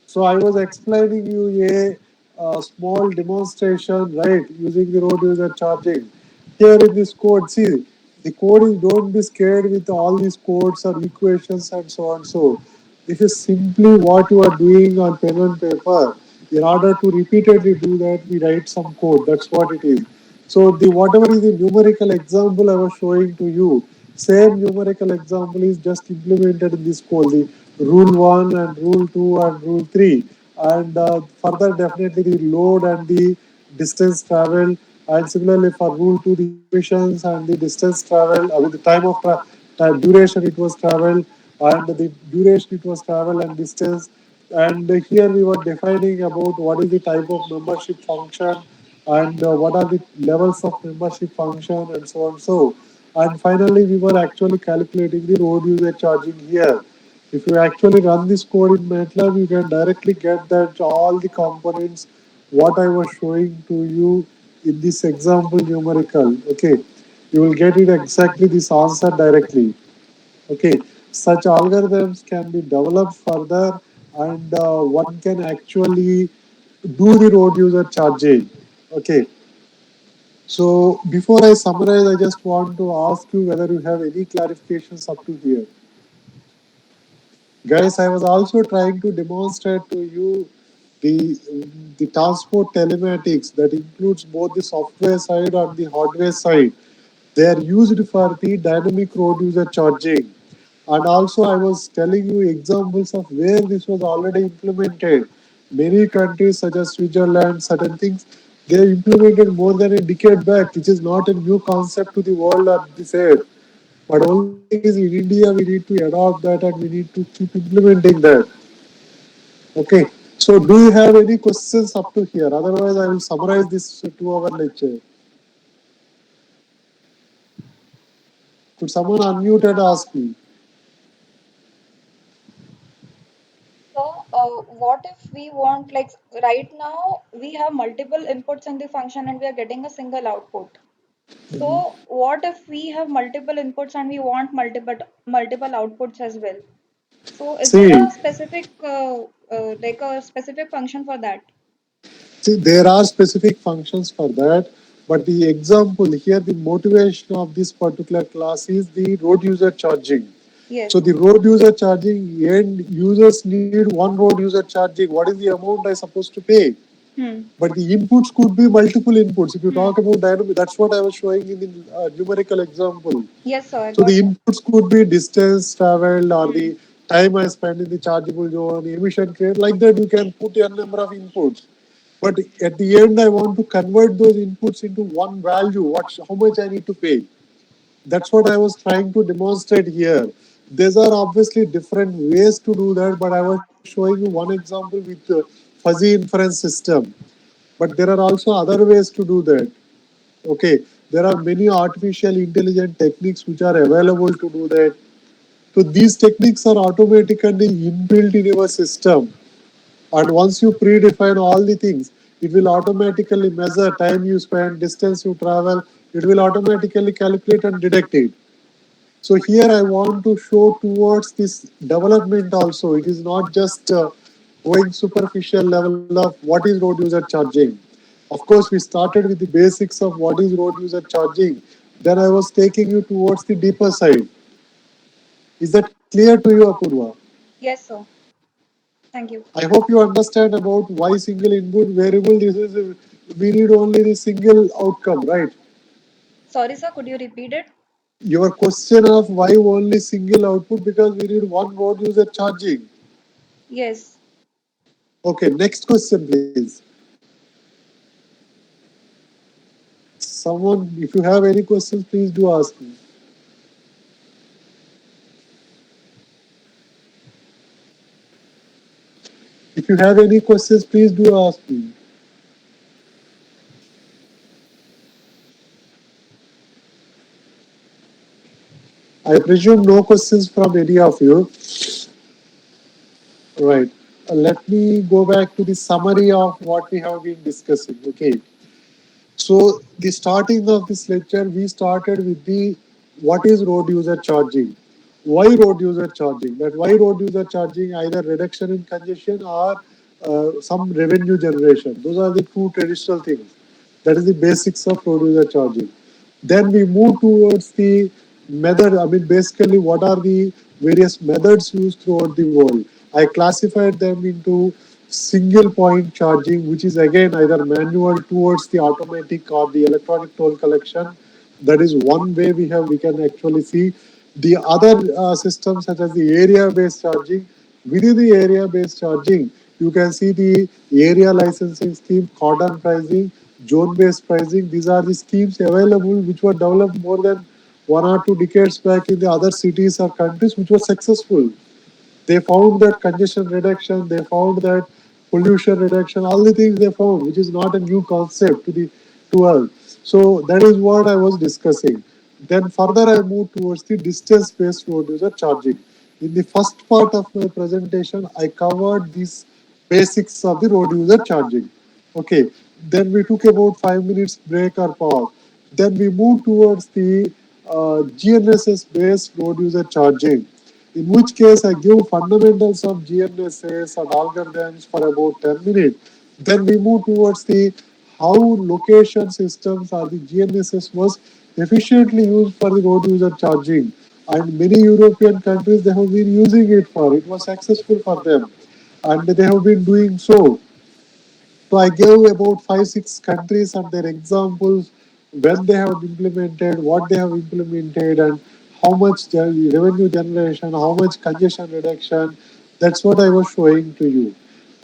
Speaker 3: So I was explaining you a small demonstration, right, using the road user charging. Here in this code, see, the code is, don't be scared with all these codes or equations and so on. So this is simply what you are doing on pen and paper. In order to repeatedly do that, we write some code. That's what it is. So the whatever is the numerical example I was showing to you, same numerical example is just implemented in this code. The rule 1 and rule 2 and rule 3. and further definitely the load and the distance traveled, and similarly for rule 2 the emissions and the distance traveled, I mean the time of duration it was traveled, and the duration it was traveled and distance. And here we were defining about what is the type of membership function, and what are the levels of membership function, and so on. So, and finally, we were actually calculating the road user charging here. If you actually run this code in MATLAB, you can directly get that all the components what I was showing to you in this example numerical. Okay, you will get it exactly this answer directly. Okay, such algorithms can be developed further, and one can actually do the road user charging. Okay, so before I summarize, I just want to ask you whether you have any clarifications up to here. Guys, I was also trying to demonstrate to you the the transport telematics that includes both the software side and the hardware side. They are used for the dynamic road user charging. And also, I was telling you examples of where this was already implemented. Many countries, such as Switzerland, certain things, they implemented more than a decade back, which is not a new concept to the world or this earth. But only thing is, in India, we need to adopt that and we need to keep implementing that. Okay. So, do you have any questions up to here? Otherwise, I will summarize this 2 hour lecture. Could someone unmute and ask me?
Speaker 4: So, what if we want, like, right now we have multiple inputs in the function and we are getting a single output. So, what if we have multiple inputs and we want multiple outputs as well? So, is there
Speaker 3: See,
Speaker 4: a specific like a specific function for that?
Speaker 3: See, there are specific functions for that, but the example here, the motivation of this particular class is the road user charging. So
Speaker 4: Yes.
Speaker 3: the road user charging, end users need one road user charging. What is the amount I supposed to pay?
Speaker 4: Hmm.
Speaker 3: But the inputs could be multiple inputs. If you
Speaker 4: Hmm.
Speaker 3: talk about dynamic, that's what I was showing in the numerical example.
Speaker 4: Yes, sir. I
Speaker 3: So
Speaker 4: got
Speaker 3: the
Speaker 4: that.
Speaker 3: inputs could be distance traveled or
Speaker 4: Hmm.
Speaker 3: the time I spent in the chargeable zone, emission rate, like that you can put a number of inputs. But at the end, I want to convert those inputs into one value. How much I need to pay? That's what I was trying to demonstrate here. These are obviously different ways to do that, but I was showing you one example with fuzzy inference system. But there are also other ways to do that. Okay, there are many artificial intelligence techniques which are available to do that. So these techniques are automatically inbuilt in your system. And once you predefine all the things, it will automatically measure time you spend, distance you travel. It will automatically calculate and detect it. So here I want to show towards this development also. It is not just going superficial level of what is road user charging. Of course, we started with the basics of what is road user charging. Then I was taking you towards the deeper side. Is that clear to you, Apurva?
Speaker 4: Yes, sir. Thank you.
Speaker 3: I hope you understand about why single input variable. This is we need only the single outcome, right?
Speaker 4: Sorry, sir. Could you repeat it?
Speaker 3: Your question of why only single output, because we need one road user charging.
Speaker 4: Yes.
Speaker 3: Okay, next question, please. Someone, if you have any questions, please do ask me. If you have any questions, please do ask me. I presume no questions from any of you. Right. Let me go back to the summary of what we have been discussing. Okay. So the starting of this lecture, we started with the what is road user charging? Why road user charging? That why road user charging, either reduction in congestion or some revenue generation. Those are the two traditional things. That is the basics of road user charging. Then we move towards the method. I mean, basically, what are the various methods used throughout the world? I classified them into single point charging, which is again either manual towards the automatic or the electronic toll collection. That is one way we can actually see. The other systems such as the area based charging. Within the area based charging, You can see the area licensing scheme, cordon pricing, zone-based pricing. These are the schemes available which were developed more than 1 or 2 decades back in the other cities or countries which were successful. They found that congestion reduction, they found that pollution reduction, all the things they found, which is not a new concept to us. So that is what I was discussing. Then further I moved towards the distance-based road user charging. In the first part of my presentation, I covered these basics of the road user charging. Okay. Then we took about 5 minutes break or pause. Then we moved towards the GNSS based road user charging, in which case I give fundamentals of GNSS and algorithms for about 10 minutes. Then we move towards the how location systems or the GNSS was efficiently used for the road user charging. And many European countries, they have been using it for, it was successful for them. And they have been doing so. So I gave about 5, 6 countries and their examples, when they have implemented, what they have implemented, and how much revenue generation, how much congestion reduction. That's what I was showing to you.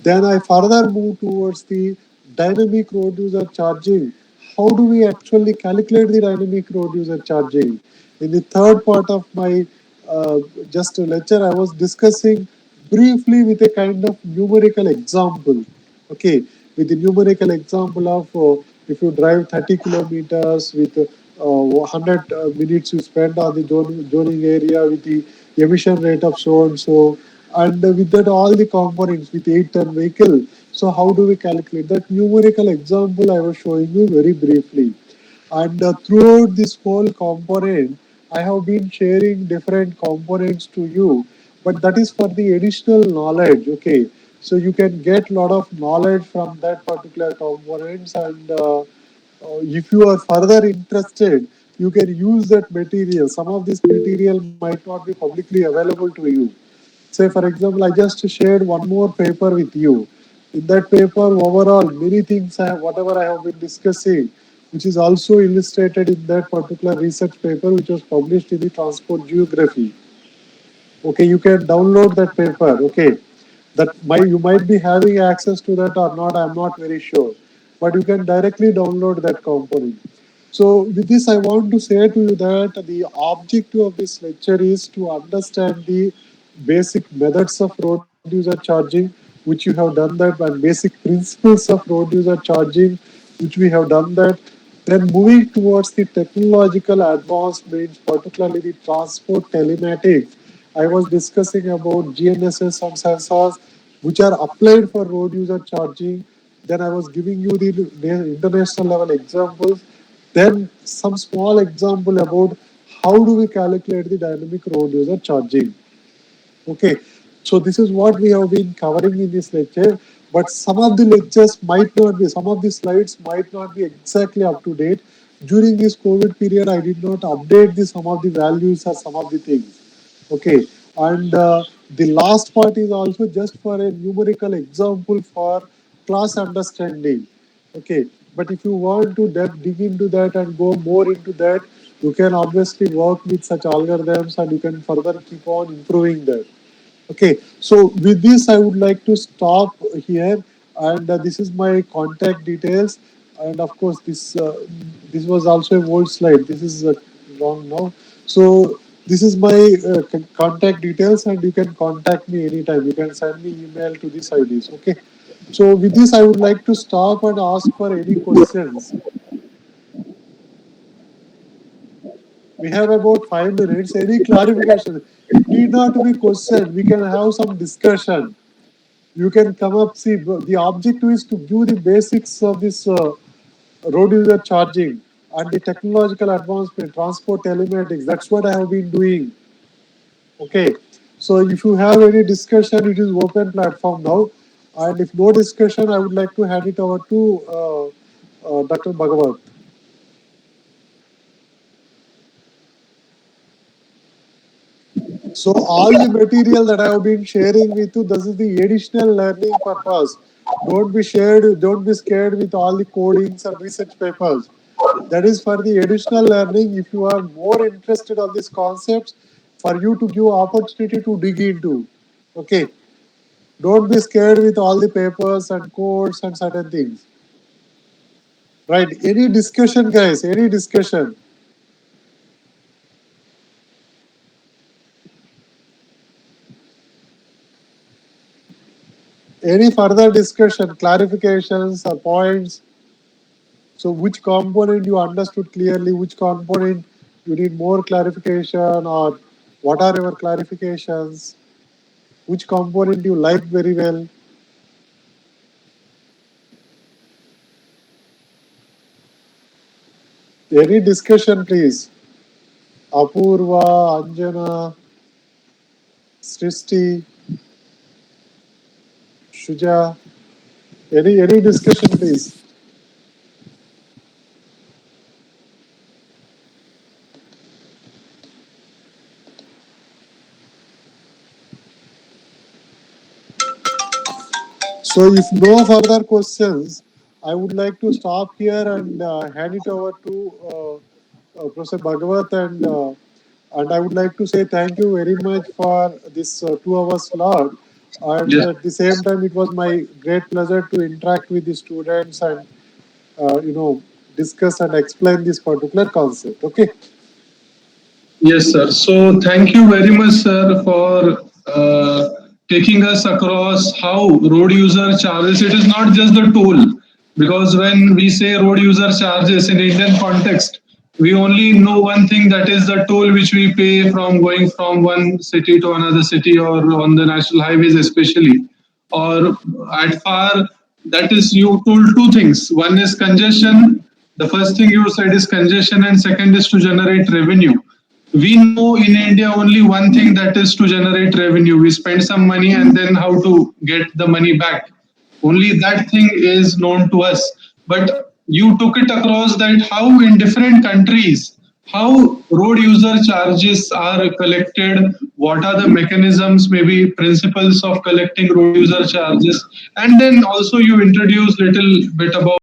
Speaker 3: Then I further move towards the dynamic road user charging. How do we actually calculate the dynamic road user charging? In the third part of my uh, just a lecture, I was discussing briefly with a kind of numerical example. Okay, with the numerical example of if you drive 30 kilometers with 100 minutes you spend on the zoning area with the emission rate of so and so, and with that all the components with 8-ton vehicle. So how do we calculate that numerical example I was showing you very briefly. And throughout this whole component, I have been sharing different components to you, but that is for the additional knowledge. Okay, so you can get a lot of knowledge from that particular components, and if you are further interested, you can use that material. Some of this material might not be publicly available to you. Say, for example, I just shared one more paper with you. In that paper, overall, many things whatever I have been discussing, which is also illustrated in that particular research paper, which was published in the Transport Geography. Okay, you can download that paper. Okay, that might you might be having access to that or not. I'm not very sure, but you can directly download that component. So with this, I want to say to you that the objective of this lecture is to understand the basic methods of road user charging, which you have done that, and basic principles of road user charging, which we have done that. Then moving towards the technological advancements, particularly the transport telematics, I was discussing about GNSS and sensors which are applied for road user charging. Then I was giving you the international level examples. Then some small example about how do we calculate the dynamic road user charging. Okay, so this is what we have been covering in this lecture, but some of the lectures might not be, some of the slides might not be exactly up to date. During this COVID period, I did not update some of the values or some of the things. Okay, and the last part is also just for a numerical example for class understanding. Okay, but if you want to dig into that and go more into that, you can obviously work with such algorithms and you can further keep on improving that. Okay, so with this, I would like to stop here, and this is my contact details, and of course, this was also a old slide. This is wrong now. So this is my contact details, and you can contact me anytime. You can send me email to these IDs. Okay. So with this, I would like to stop and ask for any questions. We have about 5 minutes. Any clarification? It need not to be question. We can have some discussion. You can come up. See, the objective is to give the basics of this road user charging and the technological advancement, transport telematics. That's what I have been doing. Okay. So if you have any discussion, it is open platform now. And if no discussion, I would like to hand it over to Dr. Bhagwat. So all the material that I have been sharing with you, this is the additional learning purpose. Don't be scared with all the codings and research papers. That is for the additional learning. If you are more interested on these concepts, for you to give opportunity to dig into. Okay. Don't be scared with all the papers and codes and certain things. Right? Any discussion, guys? Any discussion? Any further discussion, clarifications or points? So, which component you understood clearly? Which component you need more clarification, or what are your clarifications? Which component you like very well? Any discussion, please? Apurva, Anjana, Srishti, Shuja. Any discussion, please? So, if no further questions, I would like to stop here and hand it over to Professor Bhagwat, and I would like to say thank you very much for this 2 hours slot. And
Speaker 2: Yes.
Speaker 3: at the same time, it was my great pleasure to interact with the students and discuss and explain this particular concept. Okay.
Speaker 2: Yes, sir. So thank you very much, sir, for taking us across how road user charges. It is not just the toll, because when we say road user charges in Indian context, we only know one thing, that is the toll which we pay from going from one city to another city, or on the national highways especially, or at far. That is, you told two things. One is congestion. The first thing you said is congestion, and second is to generate revenue. We know in India only one thing, that is to generate revenue. We spend some money and then how to get the money back. Only that thing is known to us. But you took it across that how in different countries, how road user charges are collected, what are the mechanisms, maybe principles of collecting road user charges, and then also you introduced little bit about